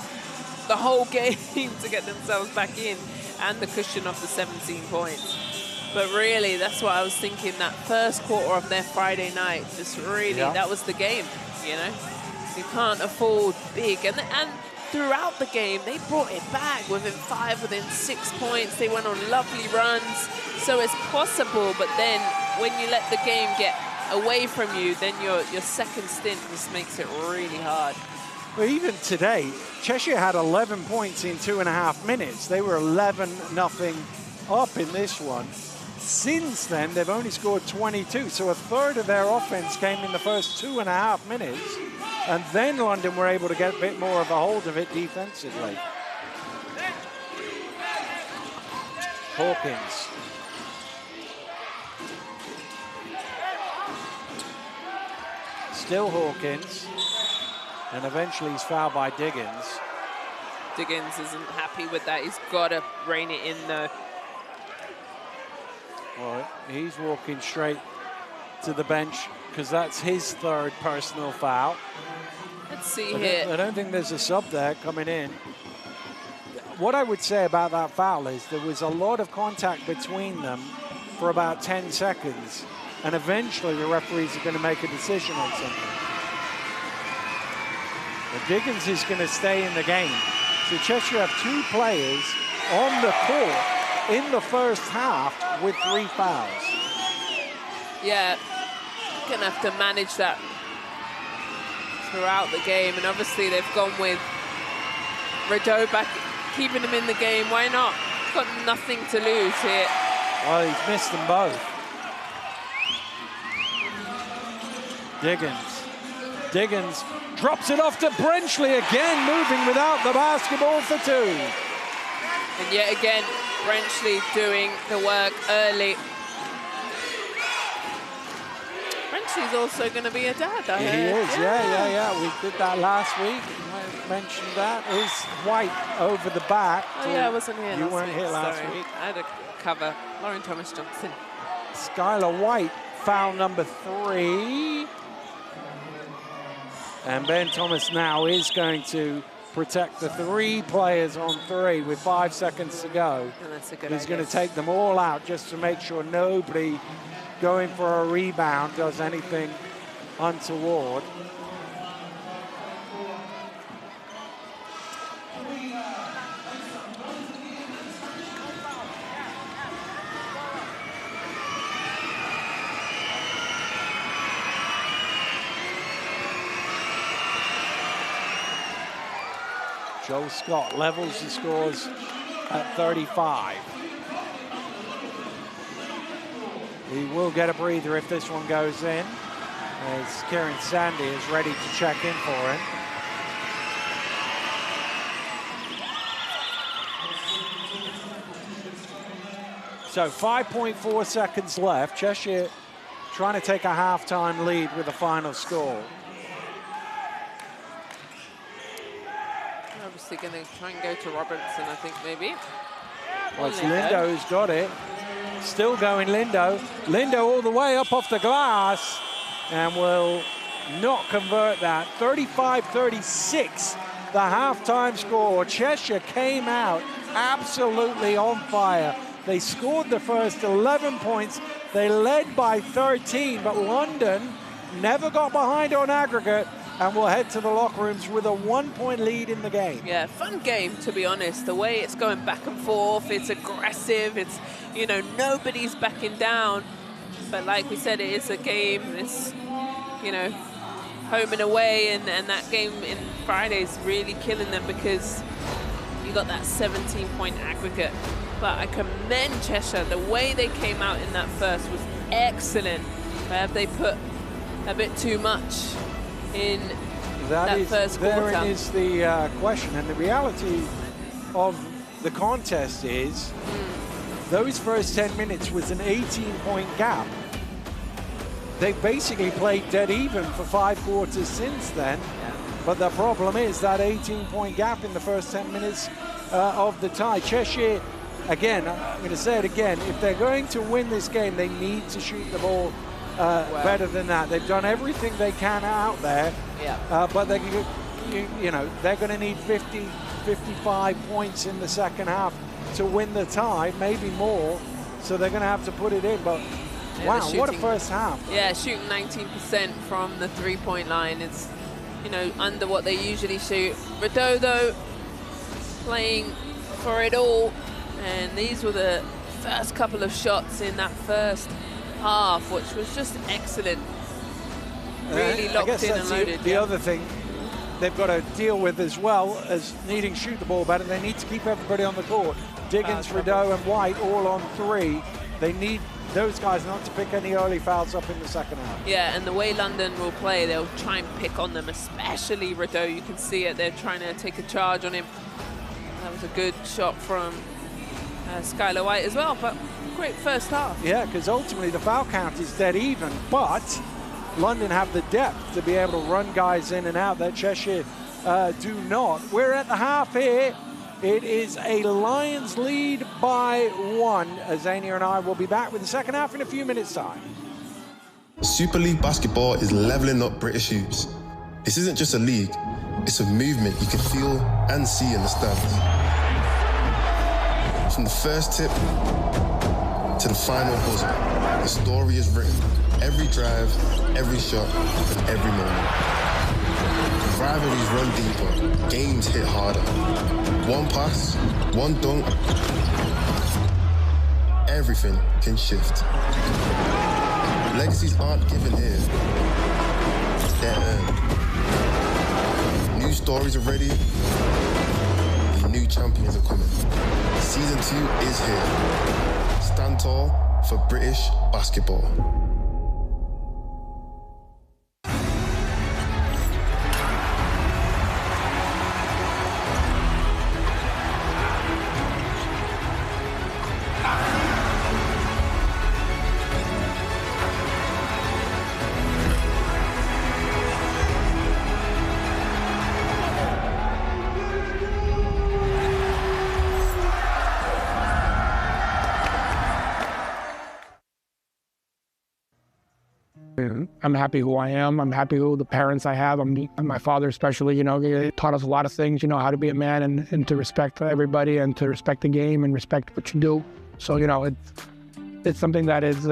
the whole game to get themselves back in, and the cushion of the 17 points. But really, that's what I was thinking, that first quarter of their Friday night, just really, that was the game, you know? You can't afford big. And throughout the game, they brought it back within 5, within 6 points. They went on lovely runs. So it's possible, but then when you let the game get away from you, then your second stint just makes it really hard. Well, even today, Cheshire had 11 points in 2.5 minutes. They were 11-0 up in this one. Since then, they've only scored 22, so a third of their offense came in the first 2.5 minutes, and then London were able to get a bit more of a hold of it defensively. Hawkins. Still Hawkins. And eventually he's fouled by Diggins. Diggins isn't happy with that. He's got to rein it in, though. Well, he's walking straight to the bench because that's his 3rd personal foul. Let's see here. I don't think there's a sub there coming in. What I would say about that foul is there was a lot of contact between them for about 10 seconds, and eventually the referees are going to make a decision on something. But Diggins is going to stay in the game. So Cheshire have 2 players on the court in the first half with 3 fouls. Yeah, going to have to manage that throughout the game. And obviously they've gone with Rideau back, keeping him in the game. Why not? Got nothing to lose here. Well, he's missed them both. Diggins drops it off to Brenchley again, moving without the basketball for 2. And yet again, Brenchley doing the work early. Brenchley's also going to be a dad, I heard. He is, yeah. We did that last week. I mentioned that. Is White over the back. Oh, yeah, I wasn't here You last weren't week. here last Sorry. week. I had a cover. Lauren Thomas-Johnson. Skylar White, foul number 3. And Ben Thomas now is going to protect the 3 players on 3 with 5 seconds to go. And that's a good He's idea. going to take them all out just to make sure nobody going for a rebound does anything untoward. Joel Scott levels the scores at 35. He will get a breather if this one goes in, as Kieran Sandy is ready to check in for him. So 5.4 seconds left. Cheshire trying to take a halftime lead with the final score. Obviously going to try and go to Robertson, I think, maybe. Well, it's Lindo who's got it. Still going Lindo. Lindo all the way up off the glass and will not convert that. 35-36, the halftime score. Cheshire came out absolutely on fire. They scored the first 11 points. They led by 13, but London never got behind on aggregate and will head to the locker rooms with a 1-point lead in the game. Yeah, fun game, to be honest. The way it's going back and forth, it's aggressive, it's, you know, nobody's backing down. But like we said, it is a game, it's, you know, home and away, and that game in Friday's really killing them because you got that 17-point aggregate. But I commend Cheshire. The way they came out in that first was excellent. But have they put a bit too much in that first quarter? Therein is the question, and the reality of the contest is those first 10 minutes was an 18-point gap. They basically played dead even for 5 quarters since then, but the problem is that 18-point gap in the first 10 minutes of the tie. Cheshire, again, I'm going to say it again, if they're going to win this game, they need to shoot the ball better than that. They've done everything they can out there, but they, you know, they're going to need 50, 55 points in the second half to win the tie, maybe more. So they're going to have to put it in. But wow, what a first half! Yeah, shooting 19% from the 3-point line. It's, you know, under what they usually shoot. Rideau, though, playing for it all, and these were the first couple of shots in that first half, which was just excellent. Really locked in and loaded. The other thing they've got to deal with as well as needing to shoot the ball better, they need to keep everybody on the court. Diggins, Rideau and White all on 3. They need those guys not to pick any early fouls up in the second half. Yeah, and the way London will play, they'll try and pick on them, especially Rideau. You can see it. They're trying to take a charge on him. That was a good shot from Skylar White as well, but great first half. Yeah, because ultimately the foul count is dead even, but London have the depth to be able to run guys in and out that Cheshire do not. We're at the half here. It is a Lions lead by 1. Azania and I will be back with the second half in a few minutes' time. Super League basketball is leveling up British hoops. This isn't just a league, it's a movement you can feel and see in the stands. From the first tip to the final buzzer. The story is written. Every drive, every shot, and every moment. Rivalries run deeper, games hit harder. One pass, one dunk, everything can shift. Legacies aren't given here, they're earned. New stories are ready, and new champions are coming. Season 2 is here. Stand tall for British basketball. I'm happy who I am. I'm happy who the parents I have. And my father especially, he taught us a lot of things, how to be a man and to respect everybody and to respect the game and respect what you do. So, it's something that is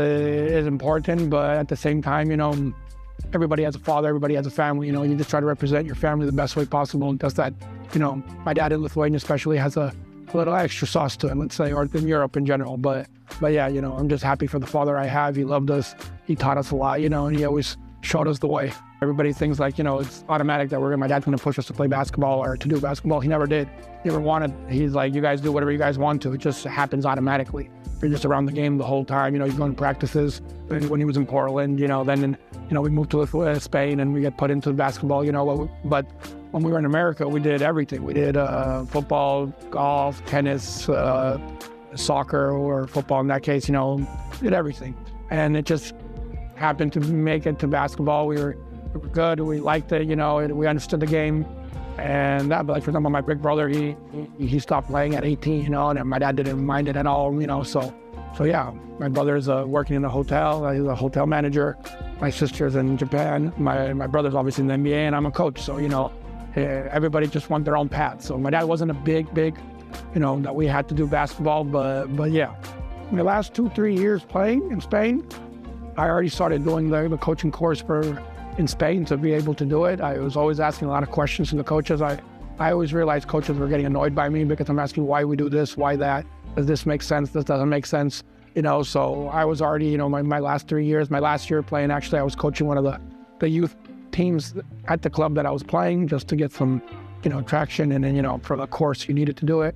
important, but at the same time, everybody has a father, everybody has a family, you just try to represent your family the best way possible. And does that, my dad in Lithuania especially has a little extra sauce to it, let's say, or in Europe in general. But yeah, I'm just happy for the father I have. He loved us. He taught us a lot, and he always showed us the way. Everybody thinks like, it's automatic that my dad's going to push us to play basketball or to do basketball. He never did. He never wanted. He's like, you guys do whatever you guys want to. It just happens automatically. You're just around the game the whole time. You're going to practices. And when he was in Portland, then, we moved to Spain and we get put into basketball, but when we were in America, we did everything. We did football, golf, tennis, soccer, or football in that case, did everything. And it just happened to make it to basketball. We were good. We liked it, we understood the game. And that, but like for example, my big brother, he stopped playing at 18, and my dad didn't mind it at all, So yeah, my brother's working in a hotel. He's a hotel manager. My sister's in Japan. My brother's obviously in the NBA, and I'm a coach. So, everybody just went their own path. So my dad wasn't a big, that we had to do basketball, but yeah. In the last 2-3 years playing in Spain, I already started doing the coaching course in Spain to be able to do it. I was always asking a lot of questions to the coaches. I always realized coaches were getting annoyed by me because I'm asking why we do this, why that, does this make sense, this doesn't make sense, so I was already, my last 3 years, my last year playing, actually I was coaching one of the youth teams at the club that I was playing just to get some, traction, and then, for the course you needed to do it.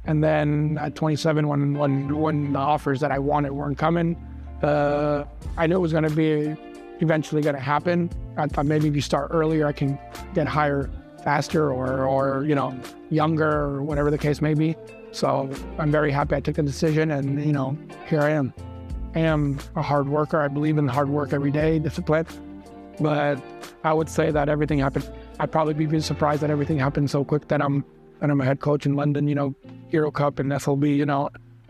And then at 27, when the offers that I wanted weren't coming, I knew it was going to be eventually going to happen. I thought maybe if you start earlier, I can get higher faster or younger or whatever the case may be. So I'm very happy I took the decision, and, here I am. I am a hard worker. I believe in hard work every day, discipline. But I would say that everything happened. I'd probably be surprised that everything happened so quick that I'm a head coach in London, Euro Cup and SLB,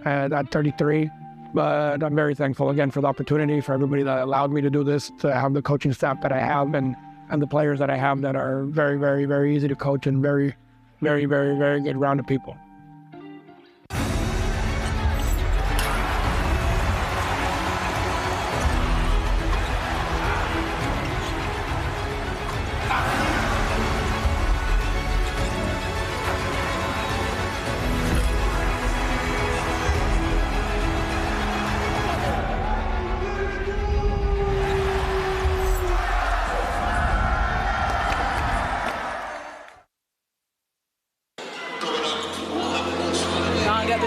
at 33. But I'm very thankful again for the opportunity, for everybody that allowed me to do this, to have the coaching staff that I have and the players that I have that are very, very, very easy to coach and very, very, very, very good rounded people.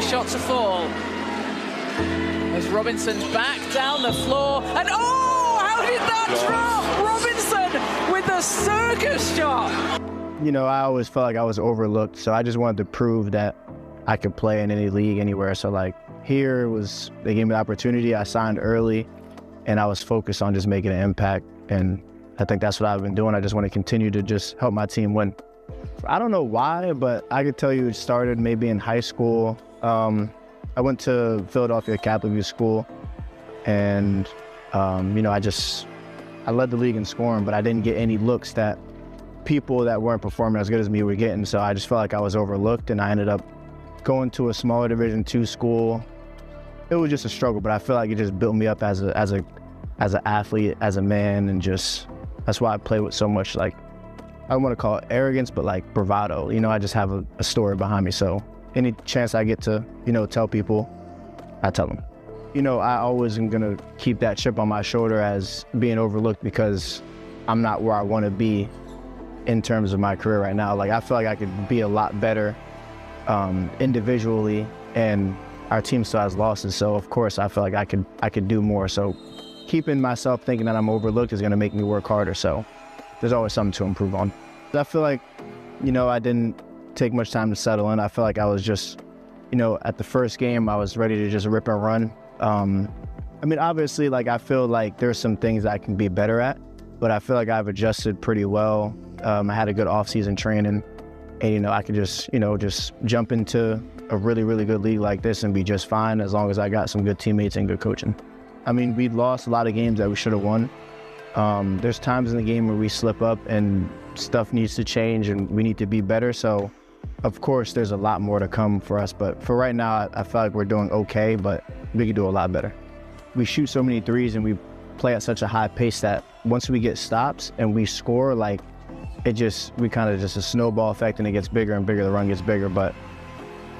Shot to fall as Robinson's back down the floor, and how did that drop? Robinson with the circus shot. I always felt like I was overlooked, so I just wanted to prove that I could play in any league anywhere. So here they gave me the opportunity. I signed early, and I was focused on just making an impact, and I think that's what I've been doing. I just want to continue to just help my team win. I don't know why, but I could tell you it started maybe in high school. I went to Philadelphia Catholic View School, and I led the league in scoring, but I didn't get any looks that people that weren't performing as good as me were getting. So I just felt like I was overlooked, and I ended up going to a smaller Division II school, it was just a struggle, but I feel like it just built me up as an athlete, as a man, and just, that's why I play with so much, like, I don't want to call it arrogance, but like bravado. You know, I just have a story behind me. So any chance I get to, you know, tell people, I tell them. You know, I always am going to keep that chip on my shoulder as being overlooked because I'm not where I want to be in terms of my career right now. Like, I feel like I could be a lot better individually, and our team still has losses. So of course I feel like I could do more. So keeping myself thinking that I'm overlooked is going to make me work harder. So there's always something to improve on. I feel like, you know, I didn't take much time to settle in. I feel like I was just, you know, at the first game, I was ready to just rip and run. I mean, obviously, like, I feel like there's some things I can be better at, but I feel like I've adjusted pretty well. I had a good off-season training, and, you know, I could just, you know, just jump into a really, really good league like this and be just fine as long as I got some good teammates and good coaching. I mean, we lost a lot of games that we should have won. There's times in the game where we slip up and stuff needs to change and we need to be better. So, of course, there's a lot more to come for us. But for right now, I feel like we're doing okay, but we could do a lot better. We shoot so many threes and we play at such a high pace that once we get stops and we score, like, we kind of just a snowball effect, and it gets bigger and bigger, the run gets bigger. But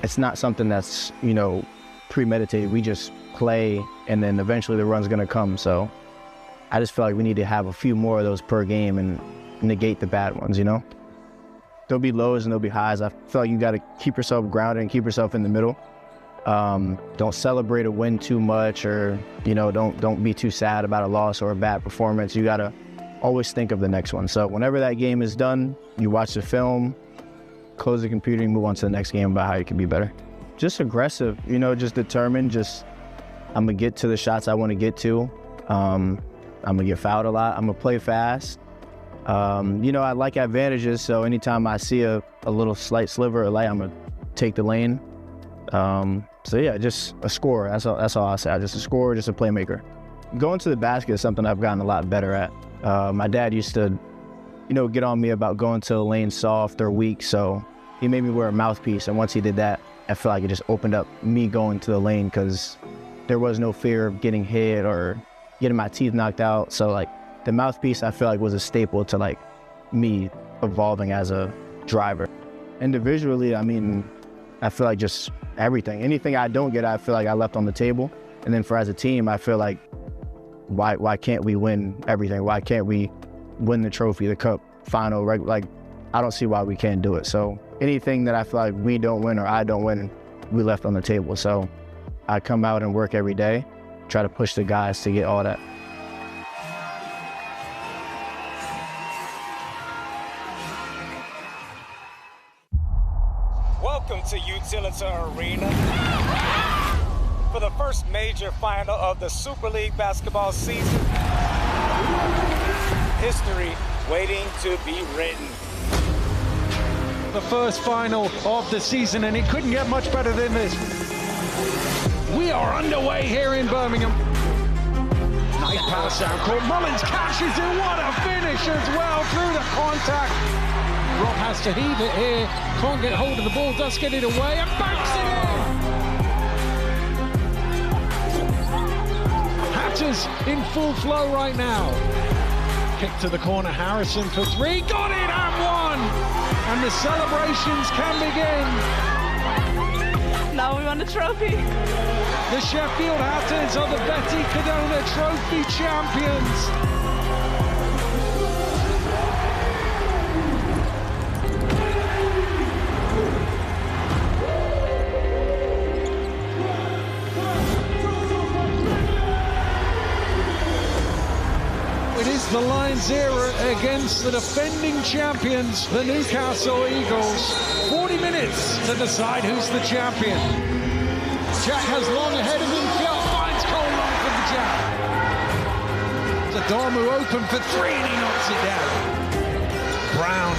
it's not something that's, you know, premeditated. We just play, and then eventually the run's gonna come. So I just feel like we need to have a few more of those per game and negate the bad ones, you know? There'll be lows and there'll be highs. I feel like you gotta keep yourself grounded and keep yourself in the middle. Don't celebrate a win too much, or, you know, don't be too sad about a loss or a bad performance. You gotta always think of the next one. So whenever that game is done, you watch the film, close the computer, and move on to the next game about how you can be better. Just aggressive, you know, just determined, I'm gonna get to the shots I wanna get to. I'm gonna get fouled a lot. I'm gonna play fast. You know, I like advantages, so anytime I see a little slight sliver of light, I'm gonna take the lane. So yeah, just a scorer. That's all I say. Just a scorer, just a playmaker. Going to the basket is something I've gotten a lot better at. My dad used to, you know, get on me about going to the lane soft or weak, so he made me wear a mouthpiece, and once he did that, I feel like it just opened up me going to the lane because there was no fear of getting hit or getting my teeth knocked out. So, like, the mouthpiece, I feel like, was a staple to, like, me evolving as a driver. Individually, I mean, I feel like just everything. Anything I don't get, I feel like I left on the table. And then as a team, I feel like, why can't we win everything? Why can't we win the trophy, the cup, final? Like, I don't see why we can't do it. So anything that I feel like we don't win or I don't win, we left on the table. So I come out and work every day, try to push the guys to get all that. Welcome to Utilita Arena for the first major final of the Super League basketball season. History waiting to be written. The first final of the season, and it couldn't get much better than this. We are underway here in Birmingham. Nice pass down court. Mullins catches it. What a finish as well through the contact. Rob has to heave it here. Can't get hold of the ball. Does get it away and banks it in. Hatters in full flow right now. Kick to the corner. Harrison for three. Got it and one. And the celebrations can begin. Now we won the trophy. The Sheffield Hatters are the Betty Cadona Trophy champions. It is the Lions era against the defending champions, the Newcastle Eagles. 40 minutes to decide who's the champion. Jack has long ahead of him. Gale finds Cole long for the Jack. Zadamu open for three and he knocks it down. Brown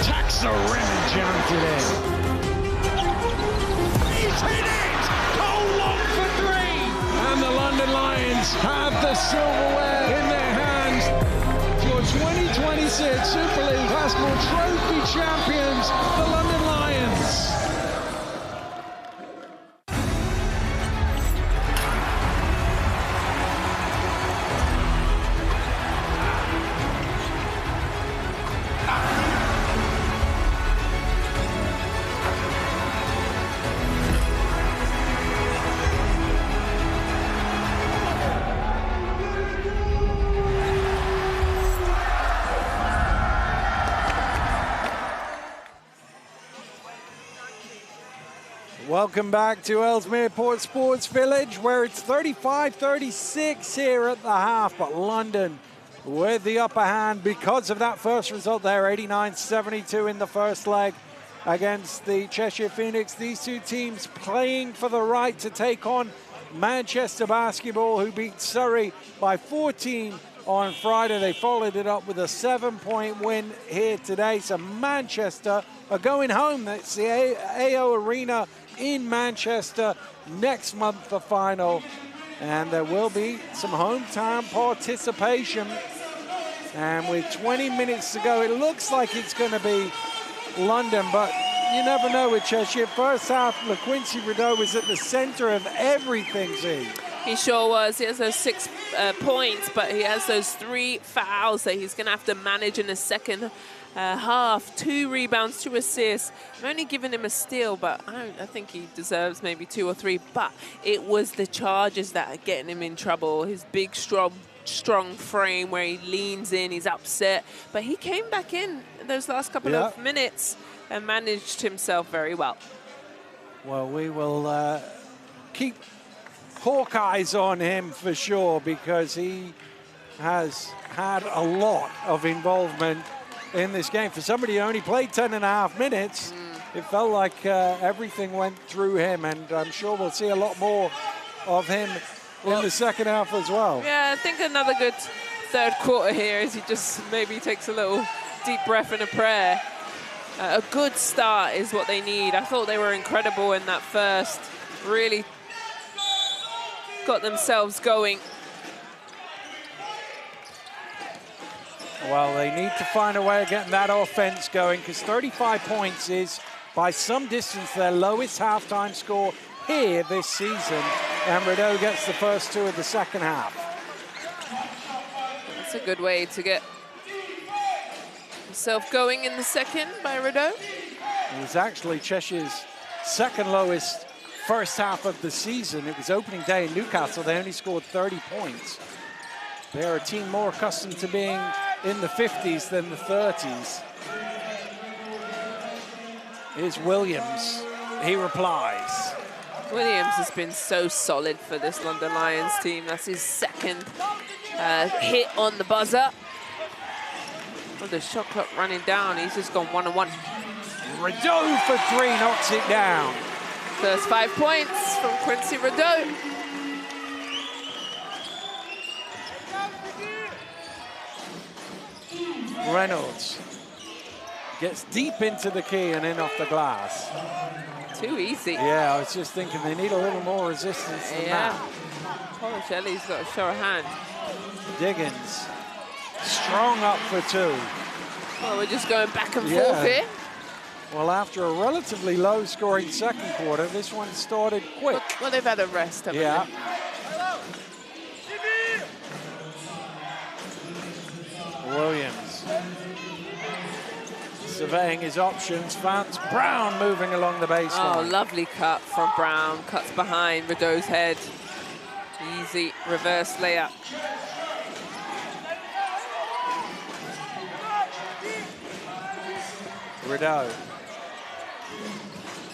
tacks the rim and jams it in. He's hit it! Cole long for three! And the London Lions have the silverware in their hands. Your 2026 Super League Basketball Trophy champions, the London Lions. Welcome back to Ellesmere Port Sports Village, where it's 35-36 here at the half, but London with the upper hand because of that first result there, 89-72 in the first leg against the Cheshire Phoenix. These two teams playing for the right to take on Manchester Basketball, who beat Surrey by 14 on Friday. They followed it up with a 7-point win here today. So Manchester are going home. That's the AO Arena in Manchester next month, the final. And there will be some hometown participation. And with 20 minutes to go, it looks like it's going to be London, but you never know with Cheshire. First half, LaQuincy Rideau was at the center of everything, Z. He sure was. He has those 6 points, but he has those 3 fouls that he's going to have to manage in the second half. 2 rebounds, 2 assists. I'm only giving him a steal, but I think he deserves maybe 2 or 3. But it was the charges that are getting him in trouble. His big, strong frame where he leans in, he's upset. But he came back in those last couple of minutes and managed himself very well. Well, we will keep hawk-eyes on him for sure, because he has had a lot of involvement in this game. For somebody who only played 10.5 minutes, it felt like everything went through him, and I'm sure we'll see a lot more of him in the second half as well. Yeah, I think another good third quarter here as he just maybe takes a little deep breath and a prayer. A good start is what they need. I thought they were incredible in that first. Really got themselves going. Well, they need to find a way of getting that offense going, because 35 points is, by some distance, their lowest halftime score here this season. And Rideau gets the first 2 of the second half. That's a good way to get himself going in the second by Rideau. It was actually Cheshire's second lowest first half of the season. It was opening day in Newcastle. They only scored 30 points. They're a team more accustomed to being in the 50s than the 30s. Here's Williams. He replies. Williams has been so solid for this London Lions team. That's his second hit on the buzzer. With the shot clock running down, he's just gone 1-on-1. Rideau for 3 knocks it down. First 5 points from Quincy Rideau. Reynolds gets deep into the key and in off the glass. Too easy. Yeah, I was just thinking they need a little more resistance than that. Shelley's got to show a hand. Diggins, strong up for 2. Well, we're just going back and forth here. Well, after a relatively low-scoring second quarter, this one started quick. Well, they've had a rest, haven't they? Williams surveying his options. Vance Brown moving along the baseline. Oh, lovely cut from Brown. Cuts behind Rideau's head. Easy reverse layup. Rideau.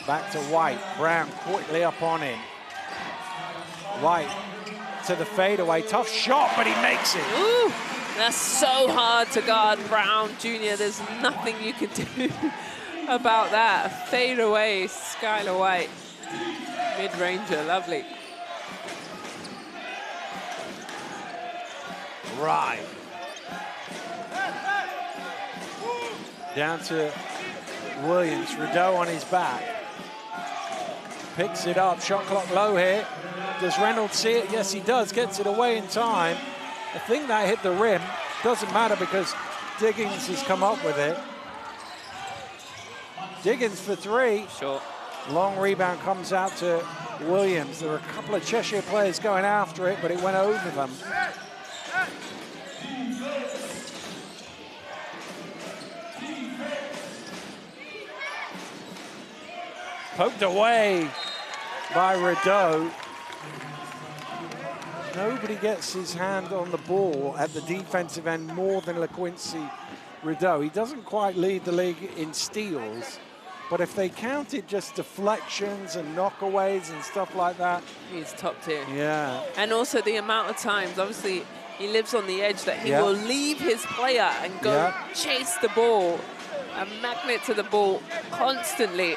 Back to White. Brown quickly up on him. White to the fadeaway. Tough shot, but he makes it. Ooh, that's so hard to guard Brown Jr. There's nothing you can do about that. Fadeaway, Skylar White. Mid-ranger, lovely. Right. Down to Williams. Rideau on his back. Picks it up. Shot clock low here. Does Reynolds see it? Yes, he does. Gets it away in time. I think that hit the rim. Doesn't matter because Diggins has come up with it. Diggins for 3. Short. Long rebound comes out to Williams. There were a couple of Cheshire players going after it, but it went over them. Poked away by Rideau. Nobody gets his hand on the ball at the defensive end more than LaQuincy Rideau. He doesn't quite lead the league in steals, But if they counted just deflections and knockaways and stuff like that, he's top tier. Yeah. And also the amount of times, obviously, he lives on the edge that he will leave his player and go chase the ball, a magnet to the ball constantly.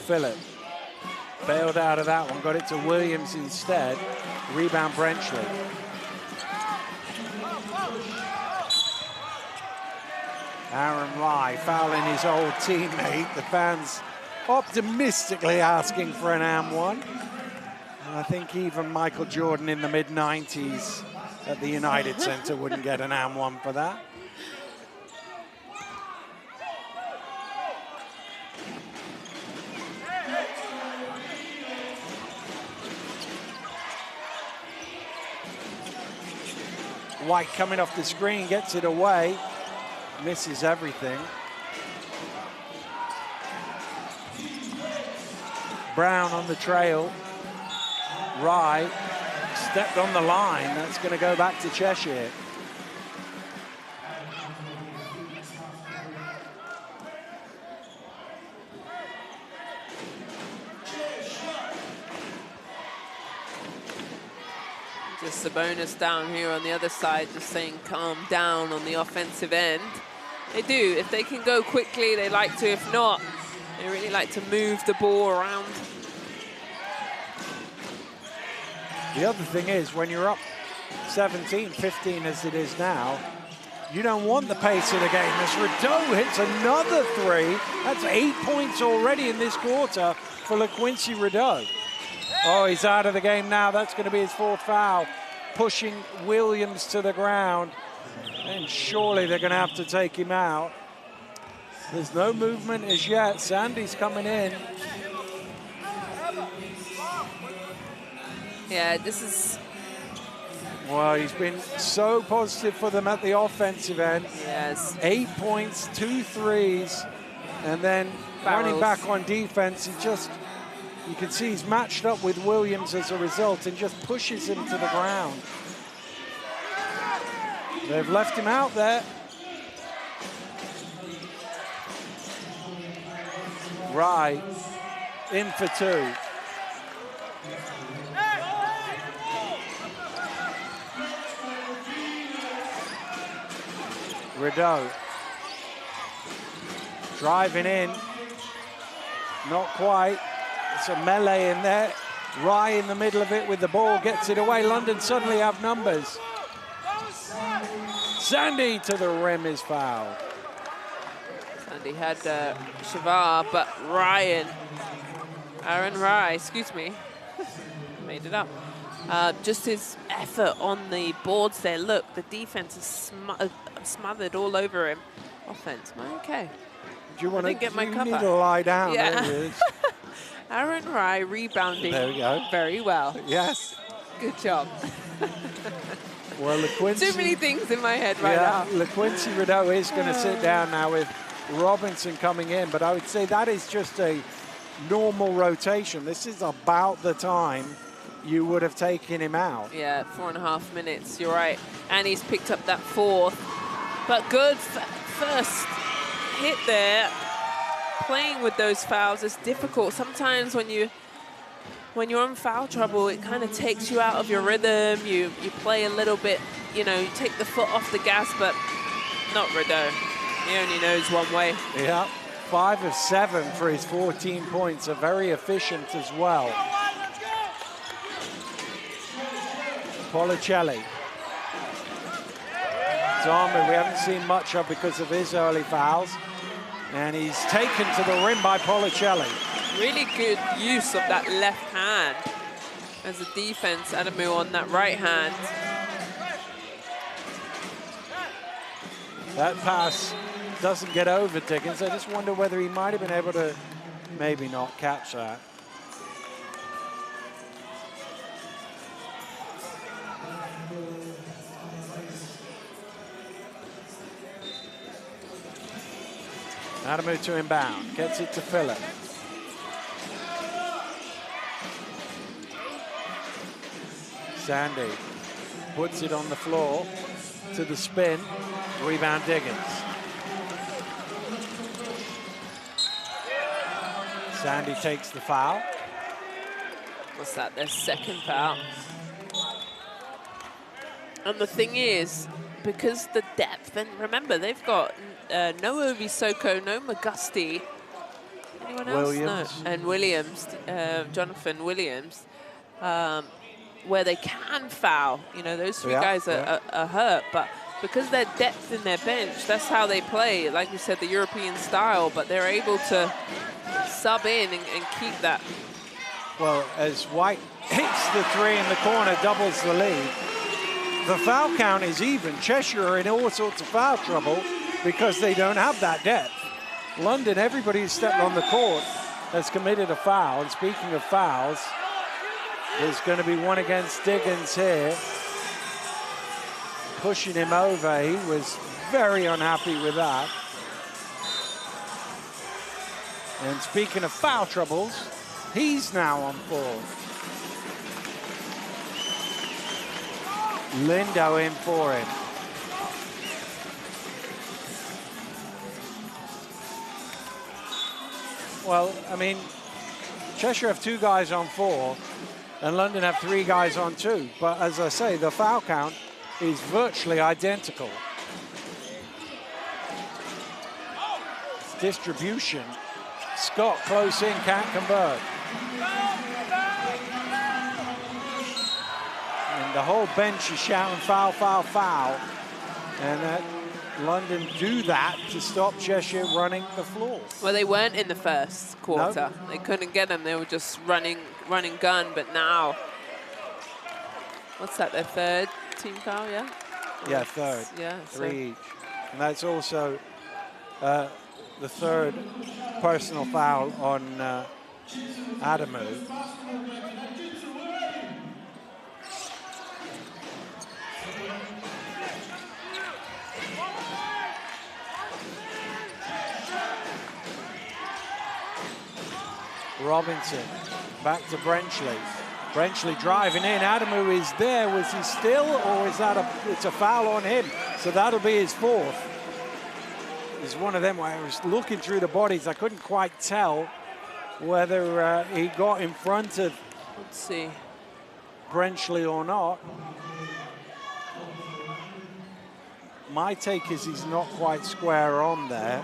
Phillip bailed out of that one, got it to Williams instead. Rebound Brenchley. Aaron Rye fouling his old teammate. The fans optimistically asking for an and-one. I think even Michael Jordan in the mid-90s at the United Center wouldn't get an and-one for that. White coming off the screen, gets it away, misses everything. Brown on the trail. Rye stepped on the line. That's going to go back to Cheshire. Just the bonus down here on the other side, just saying calm down on the offensive end. They do. If they can go quickly, they like to. If not, they really like to move the ball around. The other thing is, when you're up 17, 15 as it is now, you don't want the pace of the game. As Rideau hits another three, that's 8 points already in this quarter for LaQuincy Rideau. Oh, he's out of the game now. That's going to be his fourth foul, pushing Williams to the ground. And surely they're going to have to take him out. There's no movement as yet. Sandy's coming in. Yeah, this is... Well, he's been so positive for them at the offensive end. Yes. 8 points, 2 threes, and then running back on defense, he just... You can see he's matched up with Williams as a result and just pushes him to the ground. They've left him out there. Rye in for two. Rideau driving in, not quite. It's a melee in there. Rye in the middle of it with the ball, gets it away. London suddenly have numbers. Sandy to the rim is fouled. Sandy had Shavar, but Aaron Rye, excuse me, made it up. Just his effort on the boards there. Look, the defense is smothered all over him. Offense, okay. Do you want to get my cover? You need to lie down. Yeah. There it is. Aaron Rye rebounding There we go. very well. Yes. Good job. Well, LaQuincy... Too many things in my head right now. LaQuincy Rideau is going to sit down now with Robinson coming in, but I would say that is just a normal rotation. This is about the time you would have taken him out. Yeah, 4.5 minutes, you're right. And he's picked up that fourth. But good first hit there. Playing with those fouls is difficult. Sometimes when you're in foul trouble, it kind of takes you out of your rhythm. You play a little bit, you know, you take the foot off the gas, but not Rideau. He only knows one way. Yeah, 5 of 7 for his 14 points, are very efficient as well. Policelli. Dharma we haven't seen much of because of his early fouls. And he's taken to the rim by Policelli. Really good use of that left hand as a defense. Adamu on that right hand. That pass doesn't get over Diggins. I just wonder whether he might have been able to maybe not catch that. Adamu to inbound, gets it to Phillip. Sandy puts it on the floor to the spin, rebound Diggins. Sandy takes the foul. What's that? Their second foul. And the thing is, because the depth, and remember, they've got no Ovisoko, no Magusti. Anyone else? Williams. No. And Williams, Jonathan Williams, where they can foul. You know, those three guys are hurt, but because their depth in their bench, that's how they play. Like you said, the European style, but they're able to sub in and keep that. Well, as White hits the three in the corner, doubles the lead. The foul count is even. Cheshire are in all sorts of foul trouble because they don't have that depth. London, everybody who's stepped on the court has committed a foul. And speaking of fouls, there's going to be one against Diggins here. Pushing him over. He was very unhappy with that. And speaking of foul troubles, he's now on 4. Lindo in for him. Well, I mean, Cheshire have 2 guys on 4, and London have 3 guys on 2. But as I say, the foul count is virtually identical. It's distribution. Scott close in, can't convert. And the whole bench is shouting foul, foul, foul. And London do that to stop Cheshire running the floor. Well, they weren't in the first quarter. No. They couldn't get them. They were just running gun. But now, what's that, their third team foul, yeah? Yeah, third. Yeah. 3 each. And that's also the third personal foul on Adamu. Robinson, back to Brenchley. Brenchley driving in. Adamu is there. Was he still, or is that it's a foul on him? So that'll be his 4th. It's one of them where I was looking through the bodies. I couldn't quite tell whether he got in front of, let's see, Brenchley or not. My take is he's not quite square on there.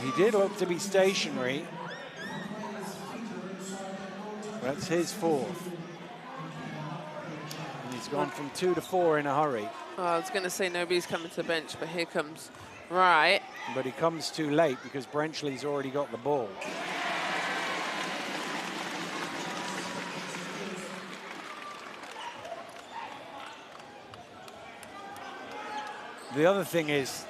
He did look to be stationary. That's his 4th. And he's gone from 2 to 4 in a hurry. Oh, I was going to say nobody's coming to the bench, but here comes Wright. But he comes too late because Brenchley's already got the ball. The other thing is,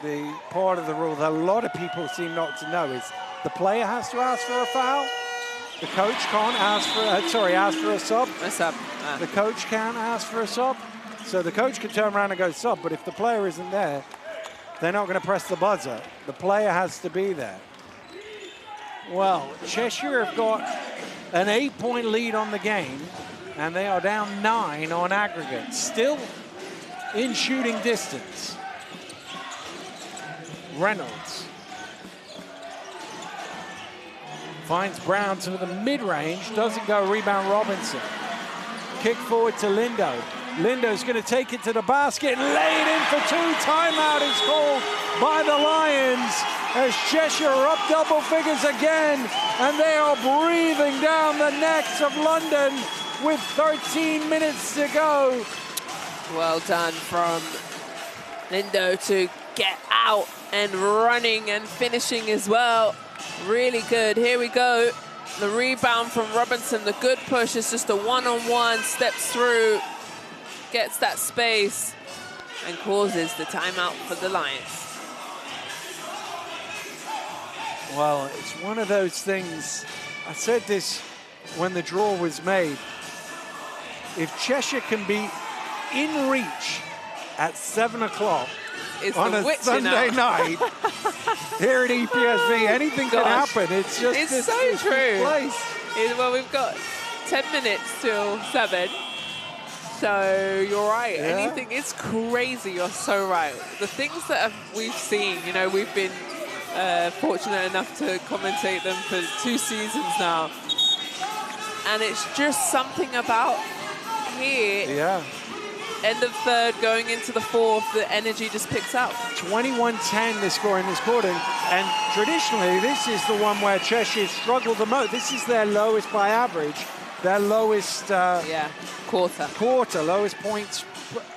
the part of the rule that a lot of people seem not to know is the player has to ask for a foul. The coach can't ask for, ask for a sub. A sub. The coach can't ask for a sub. So the coach can turn around and go sub, but if the player isn't there, they're not going to press the buzzer. The player has to be there. Well, Cheshire have got an 8-point lead on the game, and they are down 9 on aggregate. Still in shooting distance. Reynolds finds Brown to the mid-range, doesn't go, rebound Robinson. Kick forward to Lindo. Lindo's going to take it to the basket and lay it in for 2. Timeout is called by the Lions as Cheshire are up double figures again, and they are breathing down the necks of London with 13 minutes to go. Well done from Lindo to get out and running and finishing as well. Really good. Here we go. The rebound from Robinson. The good push is just a one-on-one, steps through, gets that space, and causes the timeout for the Lions. Well, it's one of those things. I said this when the draw was made. If Cheshire can be in reach at 7 o'clock on a Sunday night here at EPSV, anything can happen. It's just it's so true. Place. Well, we've got 10 minutes till 7. So you're right. Yeah. Anything, it's crazy. You're so right. The things that we've seen, you know, we've been fortunate enough to commentate them for 2 seasons now. And it's just something about here. Yeah. End of third, going into the fourth, the energy just picks up. 21-10 the score in this quarter. And traditionally, this is the one where Cheshire struggled the most. This is their lowest by average. Their lowest quarter, lowest points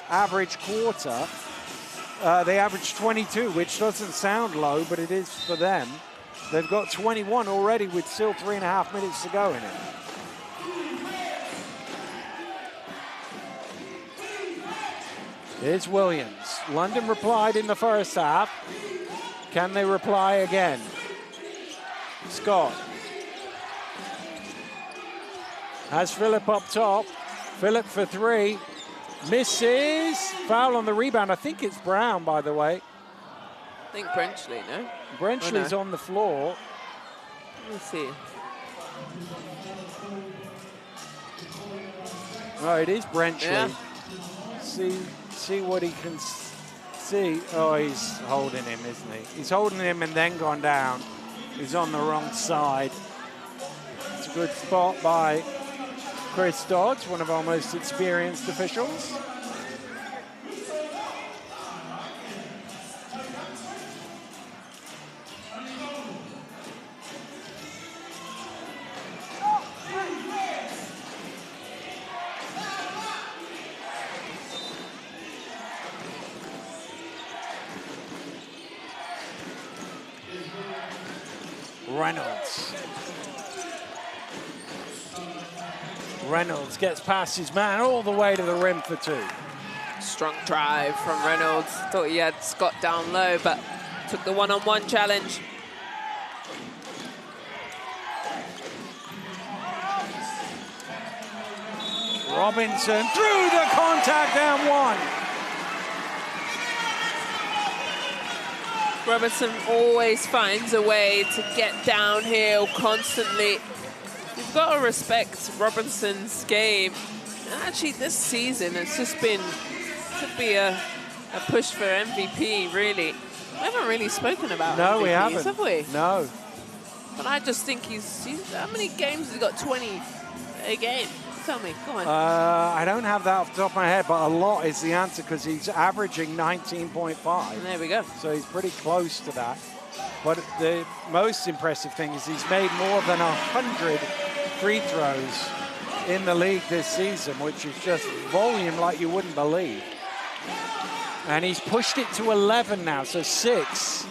average quarter. They averaged 22, which doesn't sound low, but it is for them. They've got 21 already with still 3.5 minutes to go in it. Here's Williams. London replied in the first half. Can they reply again? Scott. Has Phillip up top. Phillip for 3. Misses. Foul on the rebound. I think it's Brown, by the way. I think Brenchley, no? Brenchley's on the floor. Let me see. Oh, it is Brenchley. Yeah. See what he can see. Oh, he's holding him, isn't he? He's holding him and then gone down. He's on the wrong side. It's a good spot by Chris Dodds, one of our most experienced officials. Reynolds gets past his man all the way to the rim for 2. Strong drive from Reynolds. Thought he had Scott down low, but took the one-on-one challenge. Robinson through the contact and 1. Robinson always finds a way to get downhill constantly. You've got to respect Robinson's game. And actually, this season, it's just been, could be a push for MVP, really. We haven't really spoken about No, MVPs, we haven't. have we? No. But I just think he's how many games has he got? 20 a game? Tell me, come on. I don't have that off the top of my head, but a lot is the answer because he's averaging 19.5. And there we go. So he's pretty close to that. But the most impressive thing is he's made more than 100 free throws in the league this season, which is just volume like you wouldn't believe. And he's pushed it to 11 now, so 6.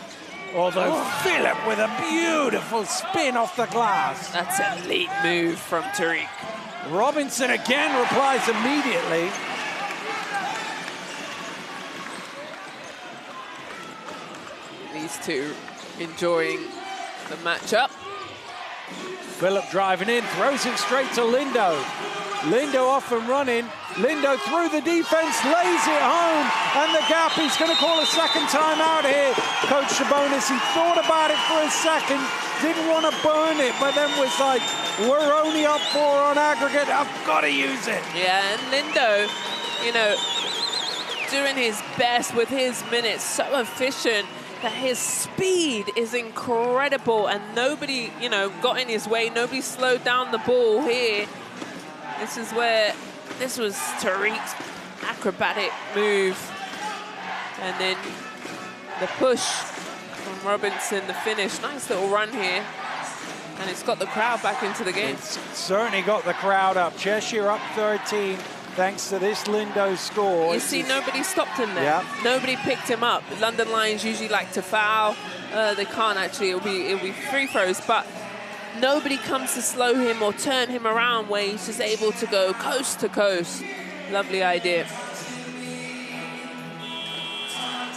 Although Phillip with a beautiful spin off the glass. That's an elite move from Tariq. Robinson again replies immediately. These two enjoying the matchup. Phillip driving in, throws it straight to Lindo. Lindo off and running. Lindo through the defense, lays it home, and the gap. He's going to call a second time out here. Coach Sabonis, he thought about it for a second, didn't want to burn it, but then was like, we're only up 4 on aggregate, I've got to use it. Yeah, and Lindo, you know, doing his best with his minutes, so efficient that his speed is incredible, and nobody, you know, got in his way, nobody slowed down the ball here. This was Tariq's acrobatic move. And then the push from Robinson, the finish. Nice little run here. And it's got the crowd back into the game. It's certainly got the crowd up. Cheshire up 13 thanks to this Lindo score. You see, nobody stopped him there. Yeah. Nobody picked him up. London Lions usually like to foul. They can't actually. It'll be free throws, but nobody comes to slow him or turn him around where he's just able to go coast to coast. Lovely idea.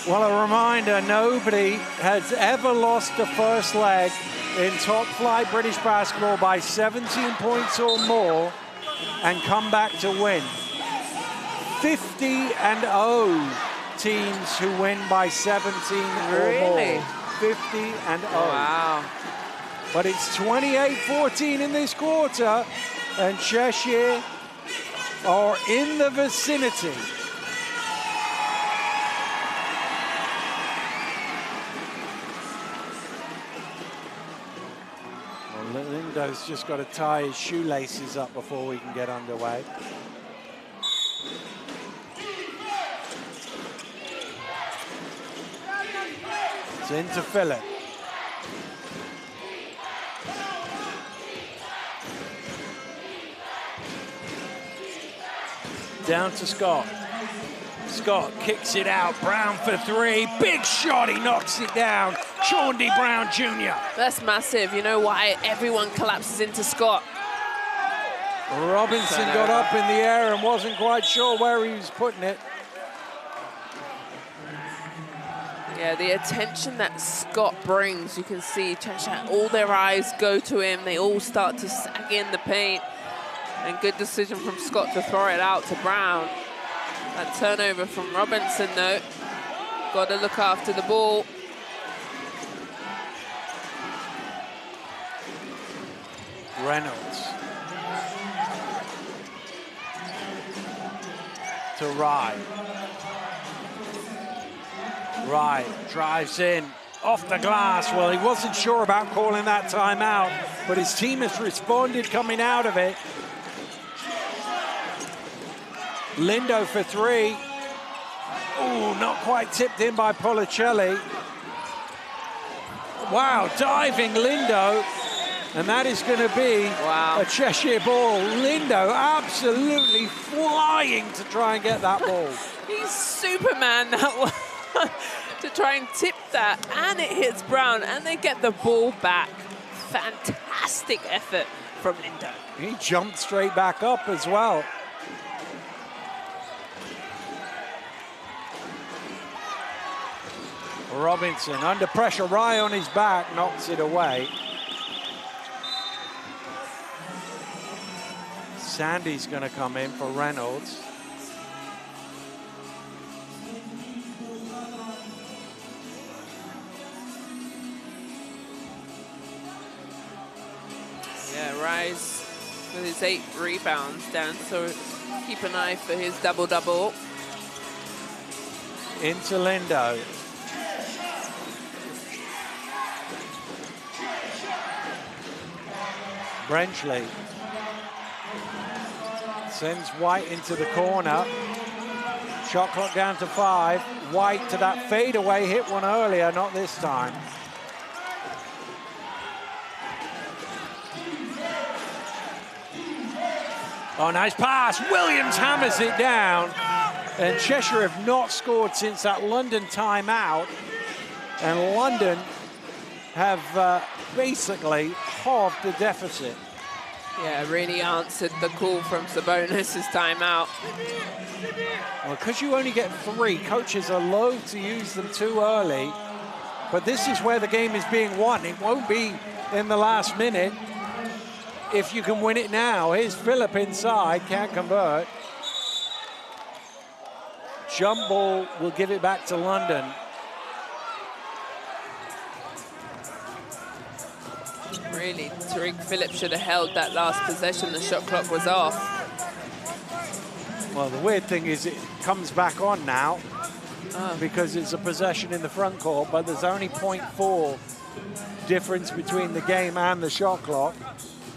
Well, a reminder, nobody has ever lost the first leg in top flight British basketball by 17 points or more and come back to win. 50-0 teams who win by 17 or more. 50-0. Wow. But it's 28-14 in this quarter, and Cheshire are in the vicinity. Lindo's just got to tie his shoelaces up before we can get underway. It's into Philip. Down to Scott. Scott kicks it out. Brown for three. Big shot. He knocks it down. Chaundy Brown Jr. That's massive. You know why everyone collapses into Scott? Robinson got up in the air and wasn't quite sure where he was putting it. Yeah, the attention that Scott brings, you can see Cheshire, all their eyes go to him. They all start to sag in the paint. And good decision from Scott to throw it out to Brown. That turnover from Robinson, though. Got to look after the ball. Reynolds. To Rye. Rye drives in. Off the glass. Well, he wasn't sure about calling that timeout, but his team has responded coming out of it. Lindo for three. Oh, not quite tipped in by Policelli. Wow, diving Lindo. And that is going to be a Cheshire ball. Lindo absolutely flying to try and get that ball. He's Superman, that one. To try and tip that, and it hits Brown, and they get the ball back. Fantastic effort from Lindo. He jumped straight back up as well. Robinson under pressure, Rye on his back, knocks it away. Sandy's going to come in for Reynolds. Yeah, Rye's with his 8 rebounds down, so keep an eye for his double-double. Into Lindo. Brenchley sends White into the corner. Shot clock down to 5. White to that fadeaway, hit one earlier, not this time. Oh, nice pass. Williams hammers it down. And Cheshire have not scored since that London timeout. And London have basically halved the deficit. Yeah, really answered the call from Sabonis' timeout. Well, because you only get 3, coaches are loath to use them too early. But this is where the game is being won. It won't be in the last minute if you can win it now. Here's Phillip inside, can't convert. Jump ball will give it back to London. Really, Tariq Phillips should have held that last possession. The shot clock was off. Well, the weird thing is it comes back on now because it's a possession in the front court, but there's only 0.4 difference between the game and the shot clock.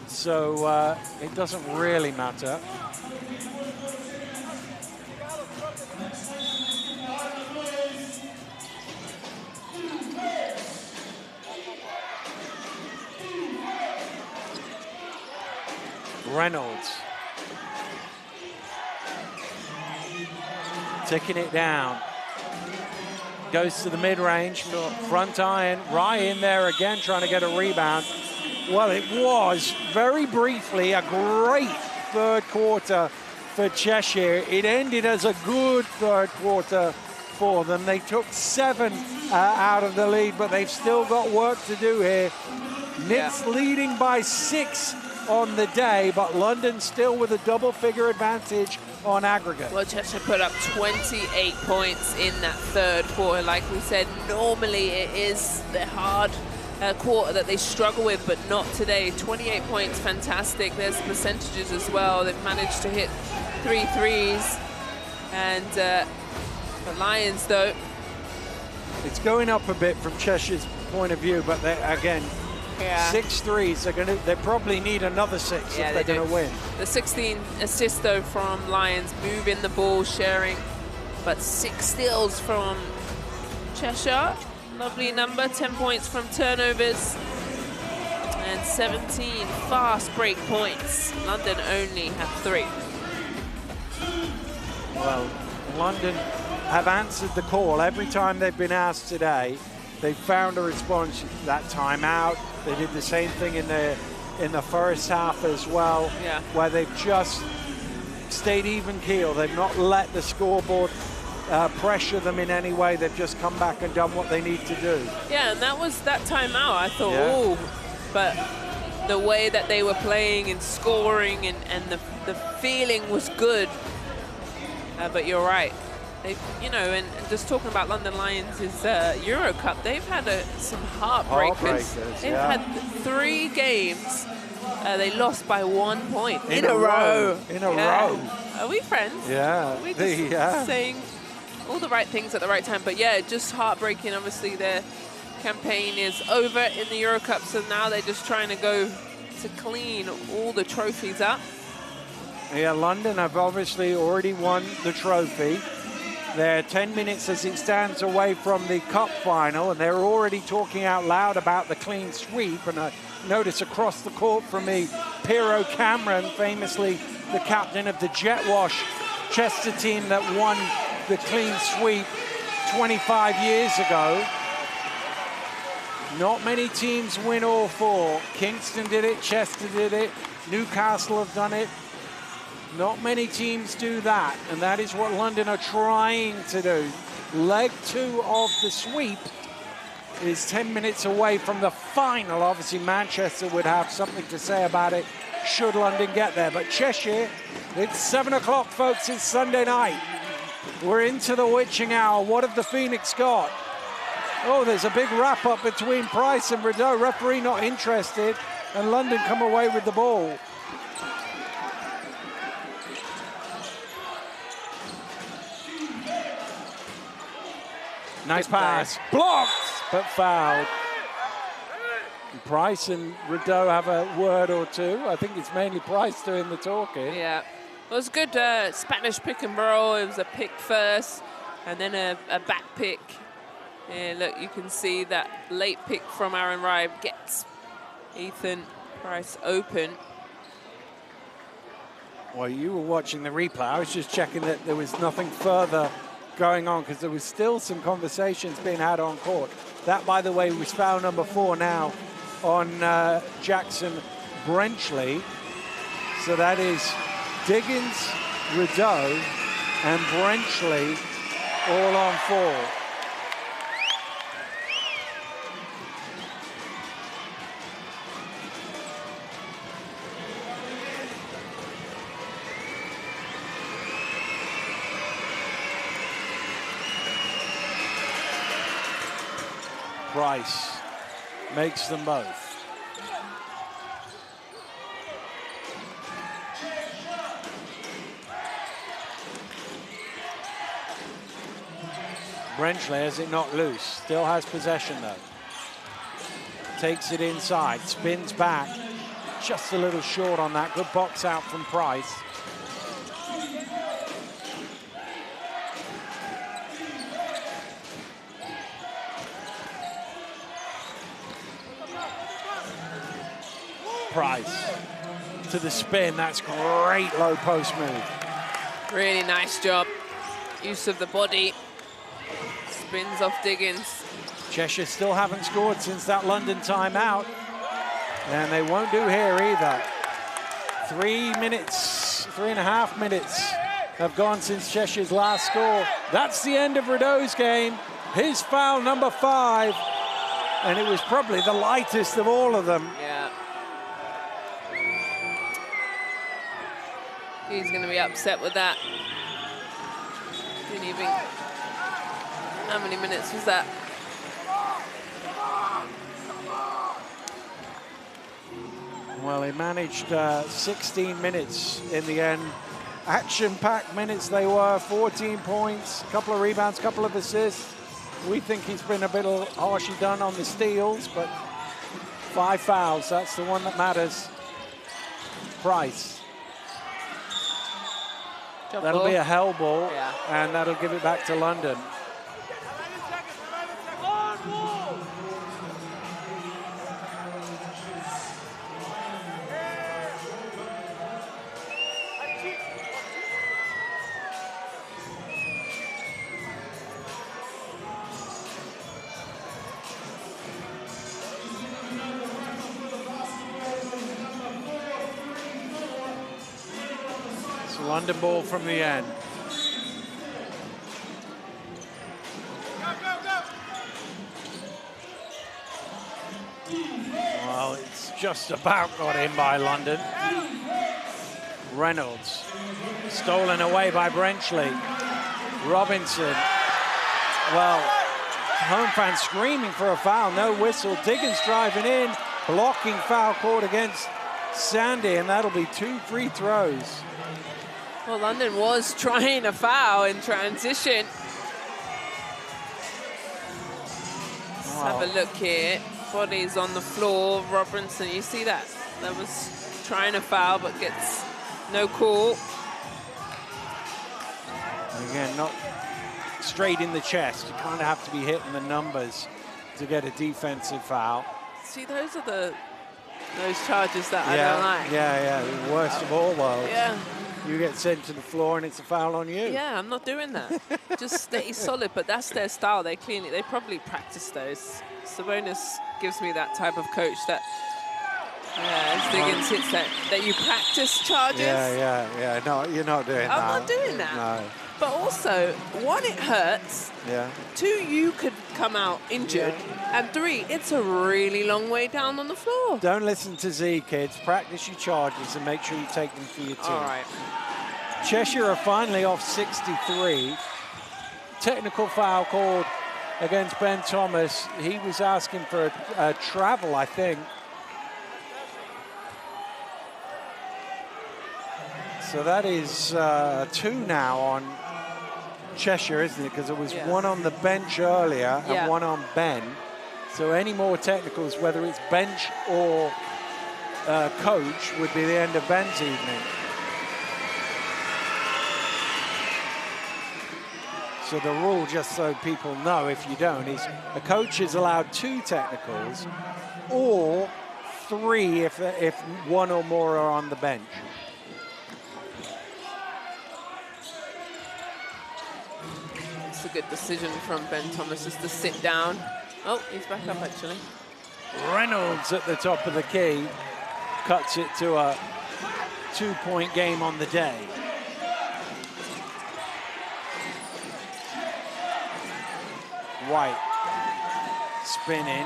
So it doesn't really matter. Reynolds taking it down, goes to the mid-range, front iron, Rye in there again trying to get a rebound. Well, it was very briefly a great third quarter for Cheshire. It ended as a good third quarter for them. They took 7 out of the lead, but they've still got work to do here. Knicks leading by 6 on the day, but London still with a double-figure advantage on aggregate. Well, Cheshire put up 28 points in that third quarter. Like we said, normally it is the hard quarter that they struggle with, but not today. 28 points, fantastic. There's the percentages as well. They've managed to hit 3 threes. And the Lions, though, it's going up a bit from Cheshire's point of view, but again, Yeah. 6 threes. They probably need another 6 if they're going to win. The 16 assists, though, from Lions, moving the ball, sharing. But 6 steals from Cheshire. Lovely number. 10 points from turnovers. And 17 fast break points. London only have 3. Well, London have answered the call every time they've been asked today. They found a response. That timeout. They did the same thing in the first half as well, where they've just stayed even keel. They've not let the scoreboard pressure them in any way. They've just come back and done what they need to do. Yeah, and that was that timeout. I thought, oh, but the way that they were playing and scoring and the feeling was good. But you're right. They've, you know, and just talking about London Lions' Euro Cup, they've had some heartbreakers. They've had 3 games. They lost by 1 point in a row. In a row. Are we friends? Yeah. We're just saying all the right things at the right time. But yeah, just heartbreaking. Obviously, their campaign is over in the Euro Cup, so now they're just trying to go to clean all the trophies up. Yeah, London have obviously already won the trophy. They're 10 minutes as it stands away from the cup final, and they're already talking out loud about the clean sweep. And I notice across the court from me, Piero Cameron, famously the captain of the Jet Wash Chester team that won the clean sweep 25 years ago. Not many teams win all 4. Kingston did it, Chester did it, Newcastle have done it. Not many teams do that, and that is what London are trying to do. Leg 2 of the sweep is 10 minutes away from the final. Obviously, Manchester would have something to say about it should London get there. But Cheshire, it's 7 o'clock, folks. It's Sunday night. We're into the witching hour. What have the Phoenix got? Oh, there's a big wrap-up between Price and Rideau. Referee not interested, and London come away with the ball. Nice pass. Blocked, but fouled. Price and Rideau have a word or two. I think it's mainly Price doing the talking. Yeah. It was good Spanish pick and roll. It was a pick first and then a back pick. And look, you can see that late pick from Aaron Ribe gets Ethan Price open. Well, you were watching the replay. I was just checking that there was nothing further going on because there was still some conversations being had on court. That, by the way, was foul number 4 now on Jackson Brenchley. So that is Diggins, Rideau, and Brenchley all on 4. Price makes them both. Brenchley has it not loose, still has possession though. Takes it inside, spins back, just a little short on that. Good box out from Price. Price to the spin. That's great low post move. Really nice job. Use of the body. Spins off Diggins. Cheshire still haven't scored since that London timeout. And they won't do here either. 3.5 minutes have gone since Cheshire's last score. That's the end of Rideau's game. His foul number 5. And it was probably the lightest of all of them. Yeah. He's going to be upset with that. Didn't even... How many minutes was that? Well, he managed 16 minutes in the end. Action-packed minutes they were. 14 points, a couple of rebounds, a couple of assists. We think he's been a bit harshly done on the steals, but 5 fouls, that's the one that matters. Price. That'll be a hell ball, and that'll give it back to London. London ball from the end. Well, it's just about got in by London. Reynolds, stolen away by Brenchley. Robinson, well, home fans screaming for a foul, no whistle. Diggins driving in, blocking foul called against Sandy, and that'll be 2 free throws. Well, London was trying a foul in transition. Let's have a look here. Bodies on the floor. Robinson, you see that? That was trying a foul, but gets no call. Again, not straight in the chest. You kind of have to be hitting the numbers to get a defensive foul. See, those are those charges that I don't like. Yeah, the worst of all worlds. Yeah. You get sent to the floor and it's a foul on you. Yeah, I'm not doing that. Just stay solid, but that's their style. They probably practice those. Sabonis gives me that type of coach that, as Diggins hits that you practice charges. Yeah. No, you're not doing that. I'm not doing that. No. But also, 1, it hurts. Yeah. 2, you could come out injured. And 3, it's a really long way down on the floor. Don't listen to Z, kids. Practice your charges and make sure you take them for your team. All right. Cheshire are finally off 63. Technical foul called against Ben Thomas. He was asking for a travel, I think. So that is 2 now on Cheshire, isn't it? Because it was 1 on the bench earlier and 1 on Ben. So any more technicals, whether it's bench or coach, would be the end of Ben's evening. So the rule, just so people know, if you don't, is a coach is allowed 2 technicals or 3 if 1 or more are on the bench. It's a good decision from Ben Thomas just to sit down. Oh, he's back up actually. Reynolds at the top of the key cuts it to a 2-point game on the day. White spinning,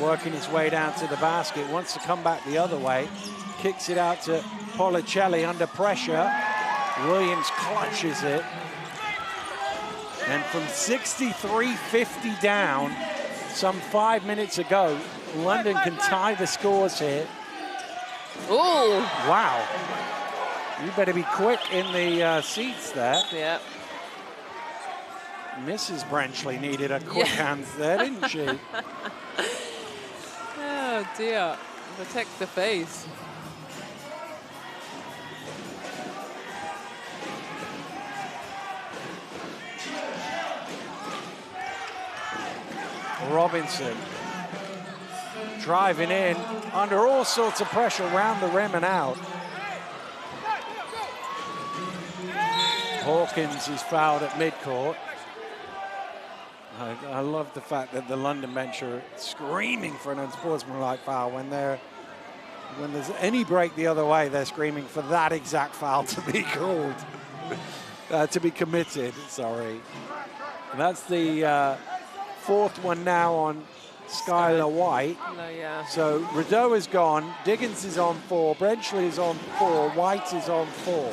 working his way down to the basket, wants to come back the other way, kicks it out to Policelli under pressure. Williams clutches it. And from 63-50 down, some 5 minutes ago, London can tie the scores here. Oh! Wow. You better be quick in the seats there. Yeah. Mrs. Brenchley needed a quick hands there, didn't she? Oh, dear. Protect the face. Robinson driving in under all sorts of pressure around the rim and out. Hawkins is fouled at midcourt. I love the fact that the London bench are screaming for an unsportsmanlike foul when there's any break the other way, they're screaming for that exact foul to be called, to be committed, sorry. And that's the 4th one now on Skylar White. No, yeah. So Rideau is gone, Diggins is on 4, Brenchley is on 4, White is on 4.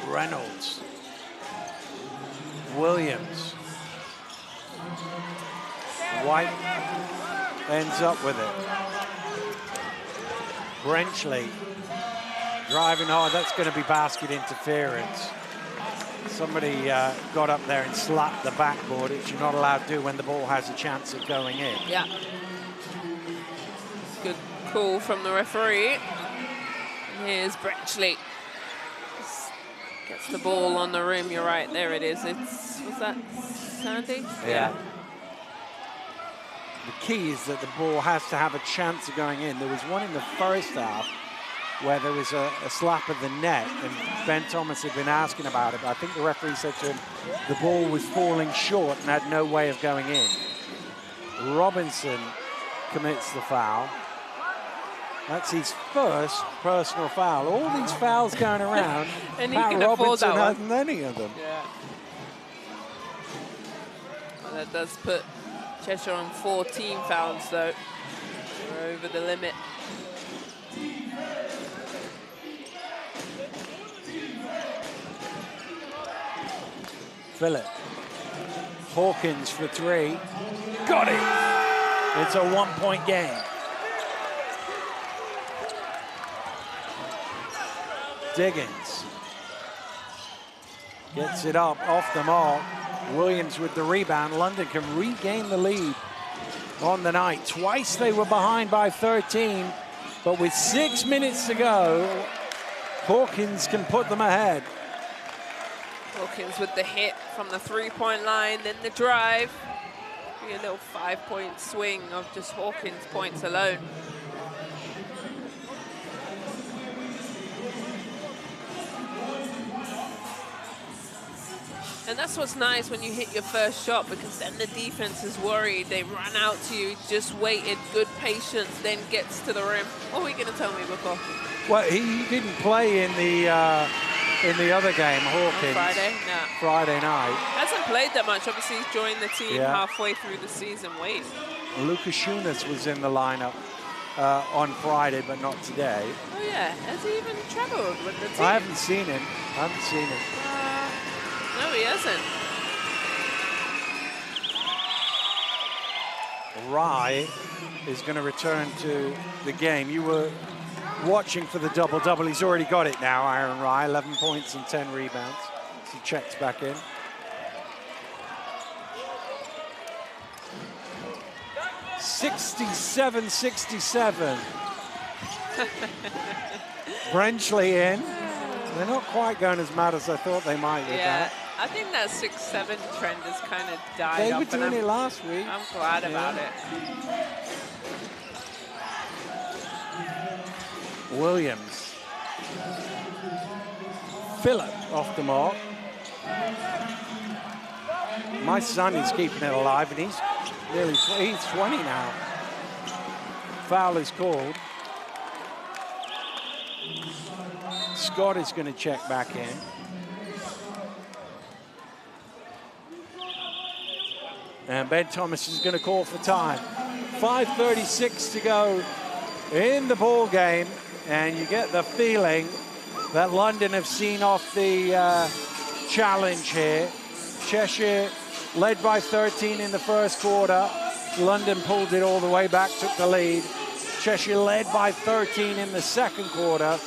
Reynolds, Williams, White ends up with it. Brenchley driving hard, that's going to be basket interference. Somebody got up there and slapped the backboard, which you're not allowed to do when the ball has a chance of going in. Yeah. Good call from the referee. Here's Brenchley. Gets the ball on the rim. You're right. There it is. Was that Sandy? Yeah. The key is that the ball has to have a chance of going in. There was one in the first half where there was a slap of the net, and Ben Thomas had been asking about it, but I think the referee said to him the ball was falling short and had no way of going in. Robinson commits the foul. That's his first personal foul. All these fouls going around, and he Pat Robinson hasn't any of them. Yeah. Well, that does put Cheshire on 14 fouls, though. We're over the limit. Phillip. Hawkins for three. Got it! It's a one-point game. Diggins gets it up off the mark. Williams with the rebound. London can regain the lead on the night. Twice they were behind by 13, but with 6 minutes to go, Hawkins can put them ahead. Hawkins with the hit from the three-point line, then the drive. A little 5-point swing of just Hawkins points alone. And that's what's nice when you hit your first shot, because then the defense is worried. They run out to you, just waited, good patience, then gets to the rim. What were you going to tell me before? Well, he didn't play in the other game, Hawkins. On Friday? No. Friday night. Hasn't played that much. Obviously, he's joined the team halfway through the season. Wait. Lucas Schunas was in the lineup on Friday, but not today. Oh, yeah. Has he even traveled with the team? I haven't seen him. No, he hasn't. Rye is going to return to the game. You were watching for the double-double. He's already got it now, Aaron Rye. 11 points and 10 rebounds. So he checks back in. (67-67). Brenchley in. They're not quite going as mad as I thought they might with that. I think that 6-7 trend has kind of died They off. were doing it last week. I'm glad about it. Williams. Phillip off the mark. My son is keeping it alive, and he's 20 now. Foul is called. Scott is going to check back in. And Ben Thomas is going to call for time. 5:36 to go in the ball game, and you get the feeling that London have seen off the challenge here. Cheshire led by 13 in the first quarter. London pulled it all the way back, took the lead. Cheshire led by 13 in the second quarter,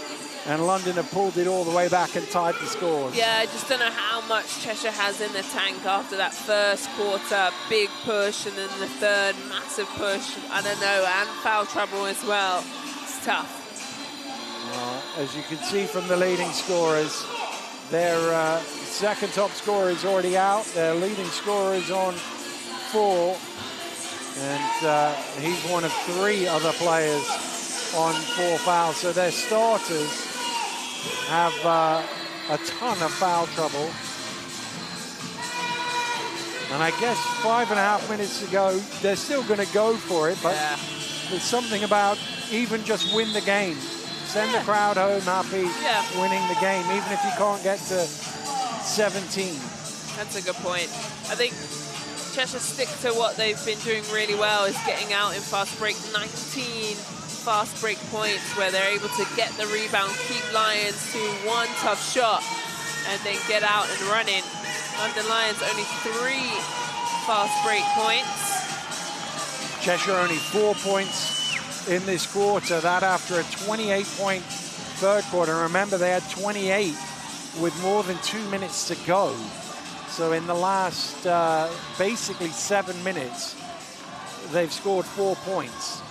and London have pulled it all the way back and tied the scores. Yeah, I just don't know how much Cheshire has in the tank after that first quarter. Big push, and then the third massive push. I don't know, and foul trouble as well. It's tough. As you can see from the leading scorers, their second top scorer is already out. Their leading scorer is on 4. And he's one of 3 other players on 4 fouls. So their starters have a ton of foul trouble. And I guess 5.5 minutes to go, they're still going to go for it, but there's something about even just win the game. Send the crowd home happy winning the game, even if you can't get to 17. That's a good point. I think Cheshire stick to what they've been doing really well, is getting out in fast break. 19 fast break points where they're able to get the rebound, keep Lions to one tough shot, and then get out and running. London Lions only 3 fast break points. Cheshire only 4 points in this quarter, that after a 28-point third quarter. Remember, they had 28 with more than 2 minutes to go. So in the last basically 7 minutes, they've scored 4 points.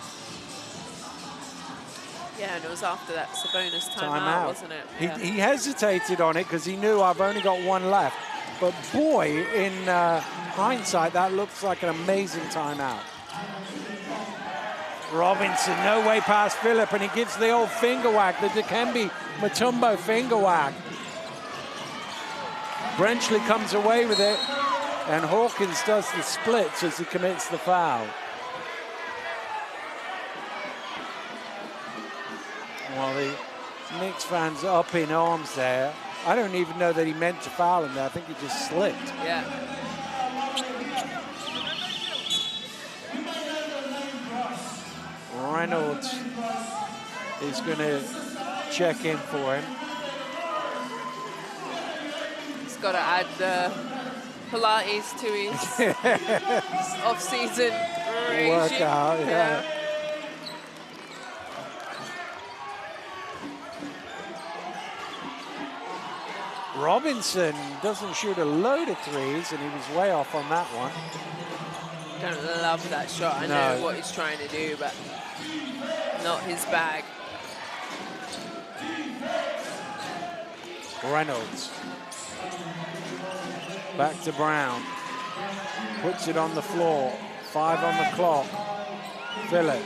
Yeah, and it was after that Sabonis timeout, wasn't it? Yeah. He hesitated on it because he knew I've only got one left. But boy, in hindsight, that looks like an amazing timeout. Robinson, no way past Phillip, and he gives the old finger whack, the Dikembe Mutombo finger whack. Brenchley comes away with it, and Hawkins does the splits as he commits the foul. Well, the Knicks fans up in arms there. I don't even know that he meant to foul him there. I think he just slipped. Yeah. Reynolds is going to check in for him. He's got to add Pilates to his off-season workout. Yeah. Robinson doesn't shoot a load of threes, and he was way off on that one. Don't love that shot. I know what he's trying to do, but not his bag. Reynolds. Back to Brown. Puts it on the floor. 5 on the clock. Phillip.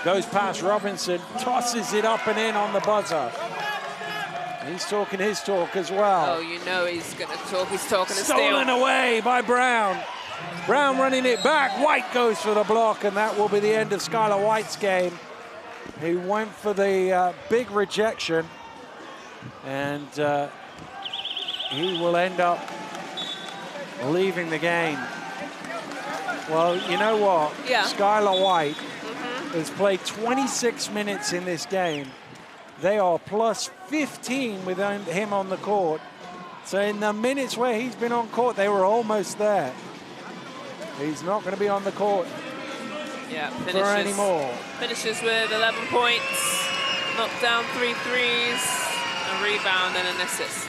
Goes past Robinson. Tosses it up and in on the buzzer. He's talking his talk as well. Oh, you know he's going to talk. He's talking to Stolen away by Brown. Brown running it back. White goes for the block, and that will be the end of Skylar White's game. He went for the big rejection, and he will end up leaving the game. Well, you know what? Yeah. Skylar White has played 26 minutes in this game. They are plus 15 with him on the court. So in the minutes where he's been on court, they were almost there. He's not going to be on the court for any more. Finishes with 11 points, knocked down 3 threes, a rebound and an assist.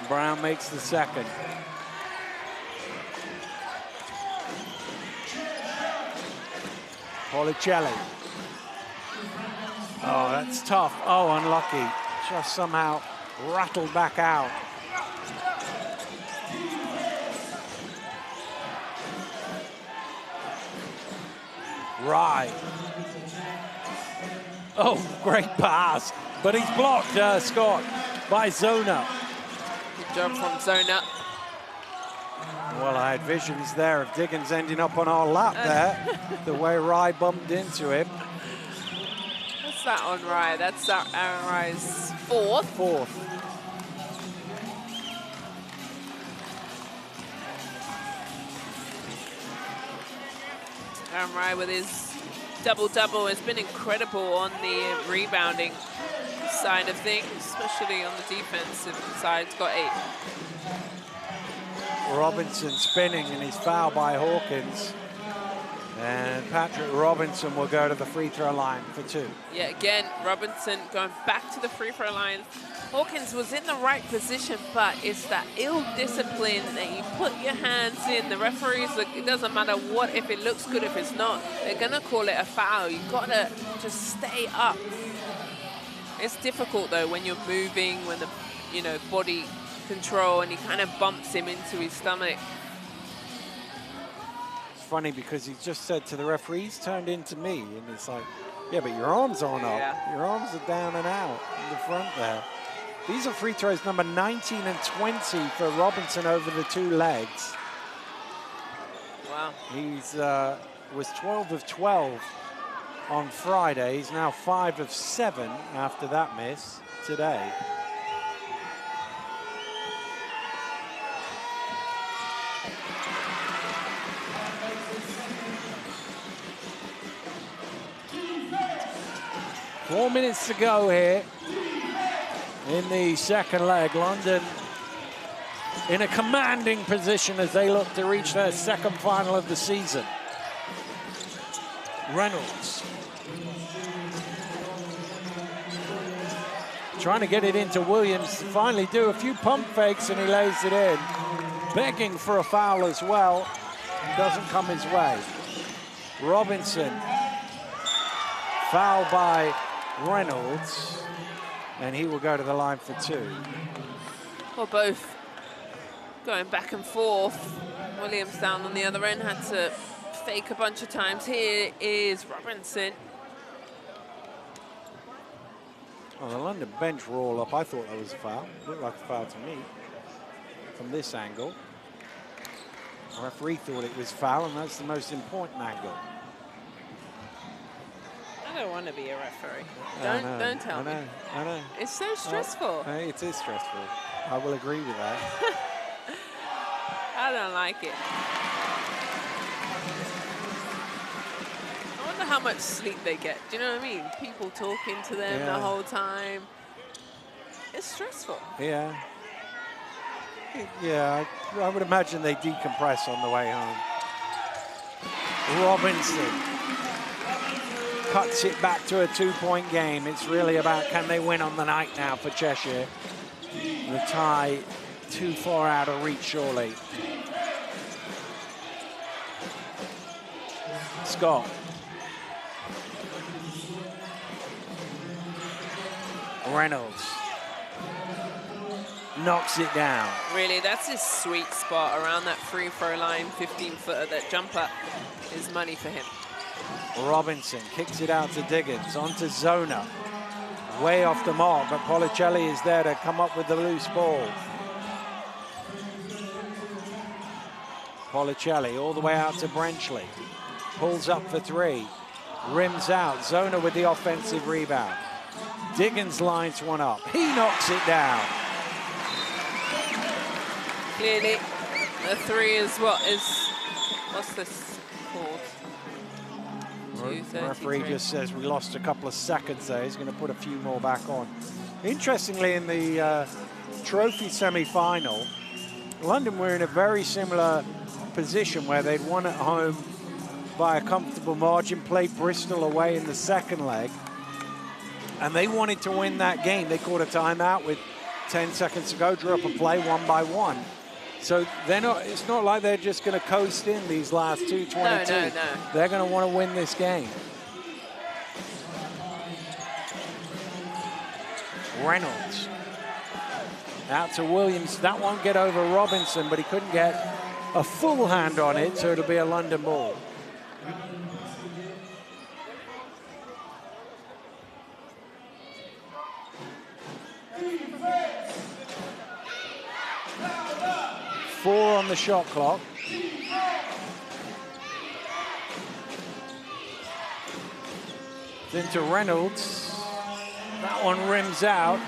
Brown makes the second. Policelli. Oh, that's tough. Oh, unlucky. Just somehow rattled back out. Rye. Oh, great pass. But he's blocked, Scott, by Zona. Good job from Zona. Well, I had visions there of Diggins ending up on our lap there, the way Rye bumped into him. What's that on Rye? That's Aaron Rye's fourth. Aaron Rye with his double-double has been incredible on the rebounding side of things, especially on the defensive side. He's got 8. Robinson spinning and he's fouled by Hawkins. And Patrick Robinson will go to the free throw line for 2. Yeah, again, Robinson going back to the free throw line. Hawkins was in the right position, but it's that ill discipline that you put your hands in. The referees, look, it doesn't matter what, if it looks good, if it's not, they're gonna call it a foul. You've got to just stay up. It's difficult though when you're moving, when the, you know, body control, and he kind of bumps him into his stomach. It's funny because he just said to the referee, he's turned into me, and it's like, yeah, but your arms aren't up. Your arms are down and out in the front there. These are free throws number 19 and 20 for Robinson over the 2 legs. Wow. He's was 12 of 12 on Friday. He's now 5 of 7 after that miss today. Four minutes to go here. in the second leg. London in a commanding position as they look to reach their second final of the season. Reynolds trying to get it into Williams, finally do a few pump fakes and he lays it in. Begging for a foul as well, doesn't come his way. Robinson, foul by Reynolds, and he will go to the line for 2. Well, both going back and forth. Williams down on the other end, had to fake a bunch of times. Here is Robinson. Well, the London bench were all up. I thought that was a foul. Looked like a foul to me from this angle. The referee thought it was foul, and that's the most important angle. I don't want to be a referee. Don't tell me. I know. It's so stressful. It is stressful. I will agree with that. I don't like it. I wonder how much sleep they get. Do you know what I mean? People talking to them the whole time. It's stressful. Yeah. Yeah, I would imagine they decompress on the way home. Robinson cuts it back to a 2-point game. It's really about can they win on the night now for Cheshire. The tie too far out of reach, surely. Scott. Reynolds. Knocks it down. Really, that's his sweet spot around that free throw line, 15-footer. That jumper is money for him. Robinson kicks it out to Diggins, onto Zona. Way off the mark, but Policelli is there to come up with the loose ball. Policelli all the way out to Brenchley. Pulls up for 3. Rims out. Zona with the offensive rebound. Diggins lines one up. He knocks it down. Clearly, the 3 is what's this called? The referee just says we lost a couple of seconds there. He's going to put a few more back on. Interestingly, in the trophy semi-final, London were in a very similar position where they'd won at home by a comfortable margin, played Bristol away in the second leg, and they wanted to win that game. They caught a timeout with 10 seconds to go, drew up a play 1 by 1. So they're not. It's not like they're just going to coast in these last 2:22. No. They're going to want to win this game. Reynolds out to Williams. That won't get over Robinson, but he couldn't get a full hand on it, so it'll be a London ball. Four on the shot clock. Into Reynolds. That one rims out.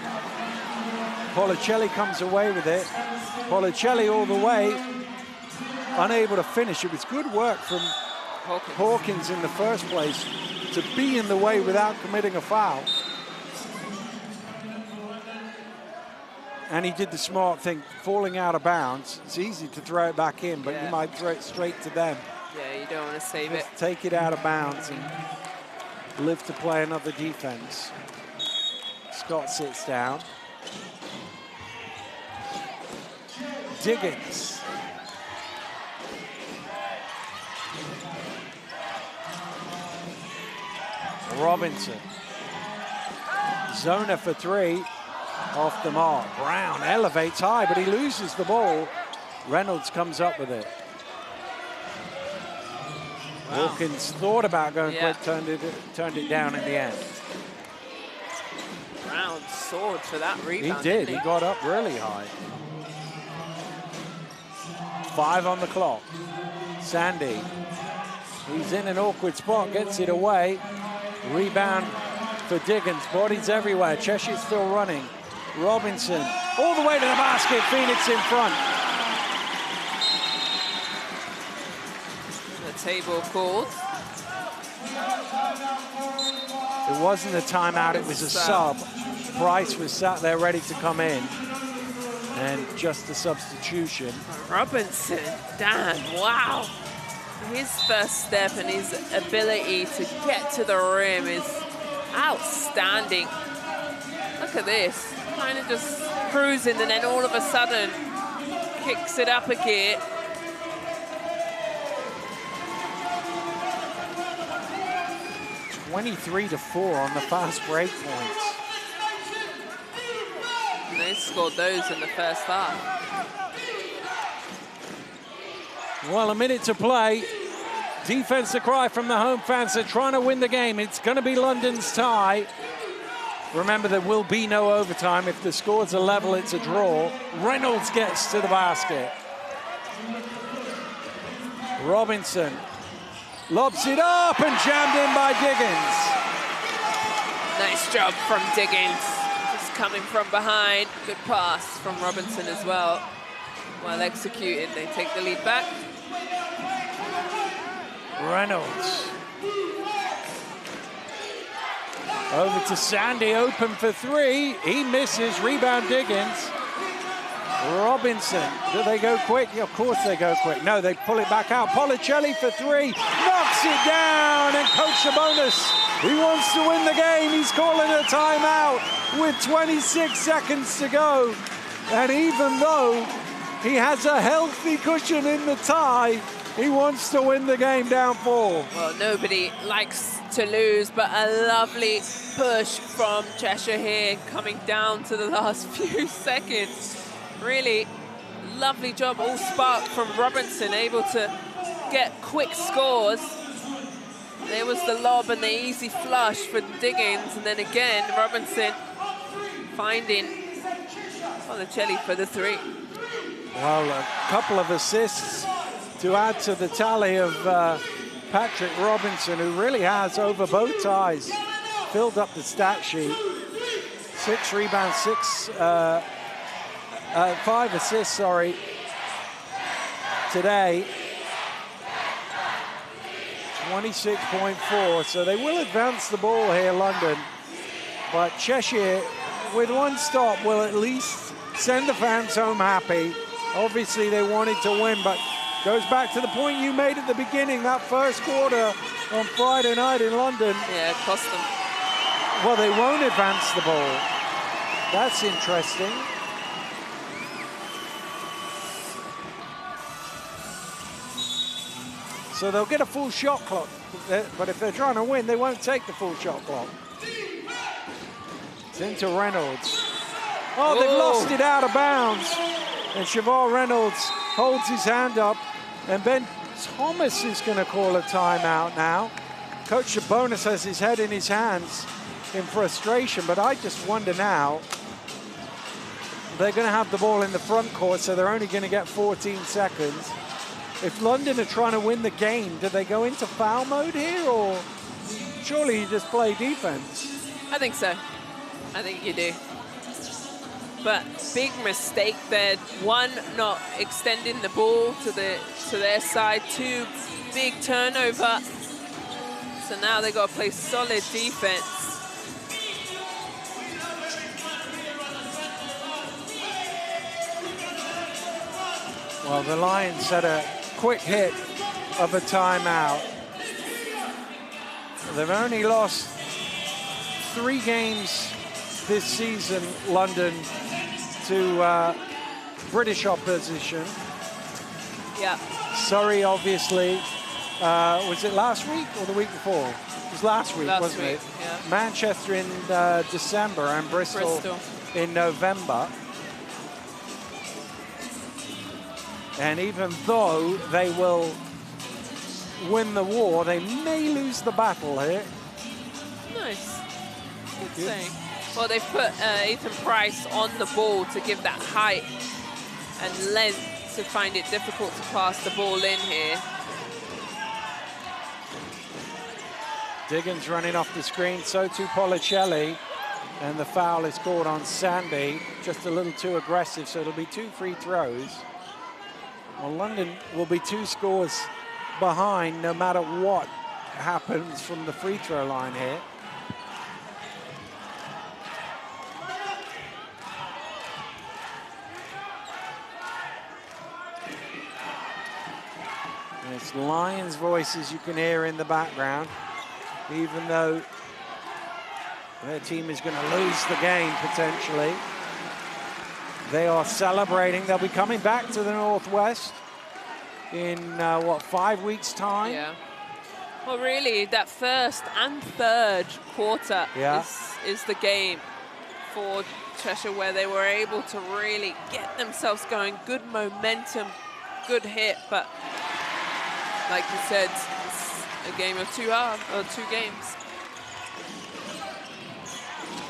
Policelli comes away with it. Policelli all the way. Unable to finish. It was good work from Hawkins in the first place to be in the way without committing a foul. And he did the smart thing, falling out of bounds. It's easy to throw it back in, but you might throw it straight to them. Yeah, you don't want to save Just it. take it out of bounds and live to play another defense. Scott sits down. Diggins. Robinson. Zona for 3. Off the mark. Brown elevates high, but he loses the ball. Reynolds comes up with it. Wow. Hawkins thought about going quick, turned it down in the end. Brown soared for that rebound. He did. He got up really high. 5 on the clock. Sandy. He's in an awkward spot, gets it away. Rebound for Diggins. Bodies everywhere. Cheshire's still running. Robinson all the way to the basket. Phoenix in front. The table called. It wasn't a timeout, it was a sub. Price was sat there ready to come in. And just a substitution. Robinson, Dan, wow. His first step and his ability to get to the rim is outstanding. Look at this, kind of just cruising and then all of a sudden kicks it up a gear. (23-4) on the fast break points. And they scored those in the first half. Well, a minute to play. Defense to cry from the home fans. They're trying to win the game. It's going to be London's tie. Remember, there will be no overtime. If the scores are level, it's a draw. Reynolds gets to the basket. Robinson lobs it up and jammed in by Diggins. Nice job from Diggins. Just coming from behind. Good pass from Robinson as well. Well executed. They take the lead back. Reynolds. Over to Sandy, open for three. He misses, rebound Diggins. Robinson, do they go quick? Of course they go quick. No, they pull it back out. Policelli for three, knocks it down, and Coach Sabonis, he wants to win the game. He's calling a timeout with 26 seconds to go. And even though he has a healthy cushion in the tie, he wants to win the game down 4. Well, nobody likes to lose, but a lovely push from Cheshire here, coming down to the last few seconds. Really lovely job, all spark from Robinson, able to get quick scores. There was the lob and the easy flush for Diggins, and then again, Robinson finding Policelli for the three. Well, a couple of assists to add to the tally of Patrick Robinson, who really has, over both ties, filled up the stat sheet. 6 rebounds, 5 assists, sorry, today. 26.4, so they will advance the ball here, London. But Cheshire, with one stop, will at least send the fans home happy. Obviously, they wanted to win, but goes back to the point you made at the beginning, that first quarter on Friday night in London. Yeah, it cost them. Well, they won't advance the ball. That's interesting. So they'll get a full shot clock, but if they're trying to win, they won't take the full shot clock. It's into Reynolds. Oh, they've lost it out of bounds. And Shavar Reynolds holds his hand up, and Ben Thomas is going to call a timeout now. Coach Sabonis has his head in his hands in frustration, but I just wonder now, they're going to have the ball in the front court, so they're only going to get 14 seconds. If London are trying to win the game, do they go into foul mode here, or surely you just play defense? I think so. I think you do. But big mistake there. 1, not extending the ball to their side. 2, big turnover. So now they got to play solid defense. Well, the Lions had a quick hit of a timeout. They've only lost 3 games this season, London, to British opposition. Yeah. Surrey, obviously. Was it last week or the week before? It was last week, wasn't it? Yeah. Manchester in December and Bristol in November. And even though they will win the war, they may lose the battle here. Nice. Good saying. Well, they've put Ethan Price on the ball to give that height and length to find it difficult to pass the ball in here. Diggins running off the screen, so too Policelli. And the foul is called on Sandy. Just a little too aggressive, so it'll be 2 free throws. Well, London will be 2 scores behind no matter what happens from the free throw line here. It's Lions voices you can hear in the background, even though their team is going to lose the game potentially. They are celebrating. They'll be coming back to the Northwest in, what, 5 weeks' time? Yeah. Well, really, that first and third quarter is the game for Cheshire, where they were able to really get themselves going. Good momentum, good hit, but like you said, it's a game of 2 games.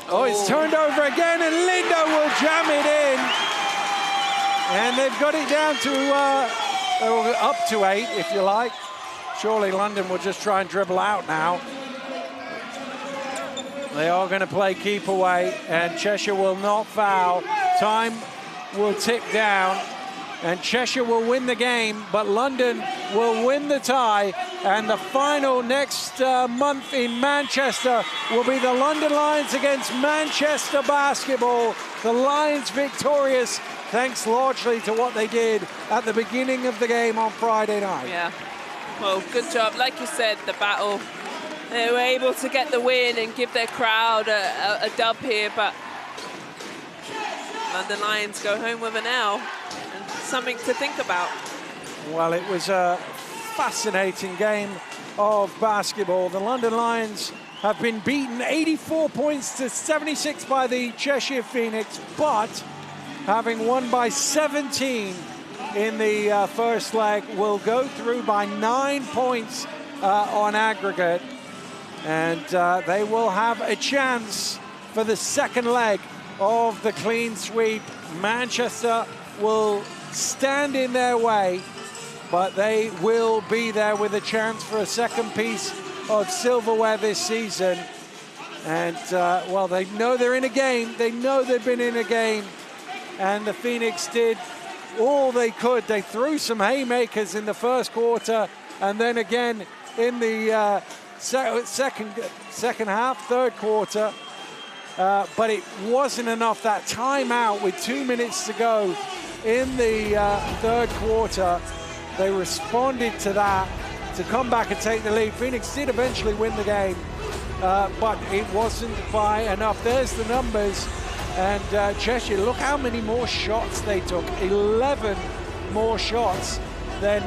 Oh, it's turned over again, and Lindo will jam it in. And they've got it down to, up to 8, if you like. Surely London will just try and dribble out now. They are going to play keep away, and Cheshire will not foul. Time will tick down, and Cheshire will win the game, but London will win the tie. And the final next month in Manchester will be the London Lions against Manchester Basketball. The Lions victorious, thanks largely to what they did at the beginning of the game on Friday night. Yeah, well, good job. Like you said, the battle, they were able to get the win and give their crowd a dub here, but London Lions go home with an L, and something to think about. Well, it was a fascinating game of basketball. The London Lions have been beaten 84 points to 76 by the Cheshire Phoenix, but having won by 17 in the first leg, will go through by 9 points on aggregate, and they will have a chance for the second leg of the clean sweep. Manchester will stand in their way, but they will be there with a chance for a second piece of silverware this season. And, well, they know they're in a game. They know they've been in a game. And the Phoenix did all they could. They threw some haymakers in the first quarter, and then again in the second half, third quarter. But it wasn't enough. That timeout with 2 minutes to go in the third quarter, they responded to that to come back and take the lead. Phoenix did eventually win the game, but it wasn't by enough. There's the numbers. And Cheshire, look how many more shots they took. 11 more shots than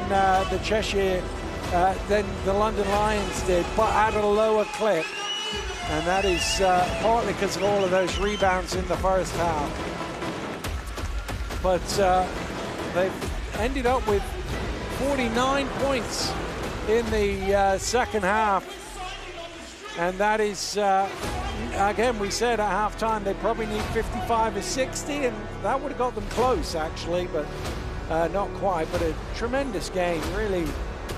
the Cheshire, than the London Lions did, but at a lower clip. And that is partly because of all of those rebounds in the first half. But they've ended up with 49 points in the second half. And that is, again, we said at halftime they probably need 55 or 60, and that would have got them close, actually, but not quite. But a tremendous game, really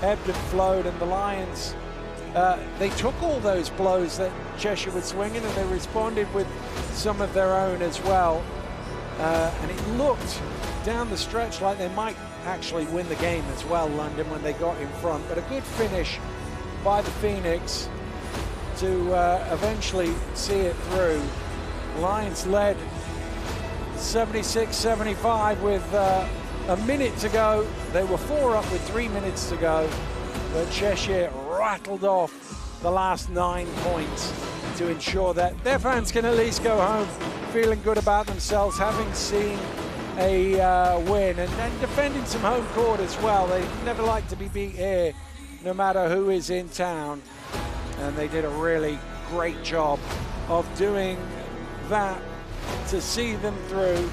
ebbed and flowed, and the Lions, they took all those blows that Cheshire was swinging, and they responded with some of their own as well. And it looked down the stretch like they might actually win the game as well, London, when they got in front. But a good finish by the Phoenix to eventually see it through. Lions led 76-75 with a minute to go. They were 4 up with 3 minutes to go, but Cheshire rattled off the last 9 points to ensure that their fans can at least go home feeling good about themselves, having seen a win and defending some home court as well. They never like to be beat here, no matter who is in town. And they did a really great job of doing that to see them through.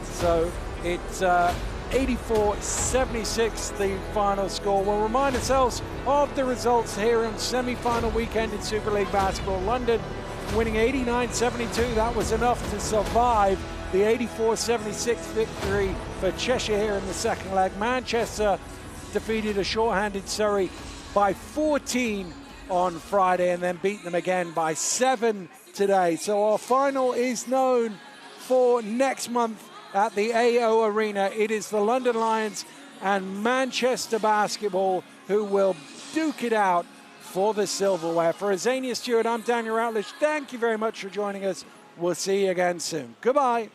So it's 84-76, the final score. We'll remind ourselves of the results here on semi-final weekend in Super League basketball. London winning 89-72. That was enough to survive the 84-76 victory for Cheshire here in the second leg. Manchester defeated a short-handed Surrey by 14 on Friday, and then beat them again by 7 today. So our final is known for next month at the AO Arena. It is the London Lions and Manchester Basketball who will duke it out for the silverware. For Azania Stewart, I'm Daniel Routledge. Thank you very much for joining us. We'll see you again soon. Goodbye.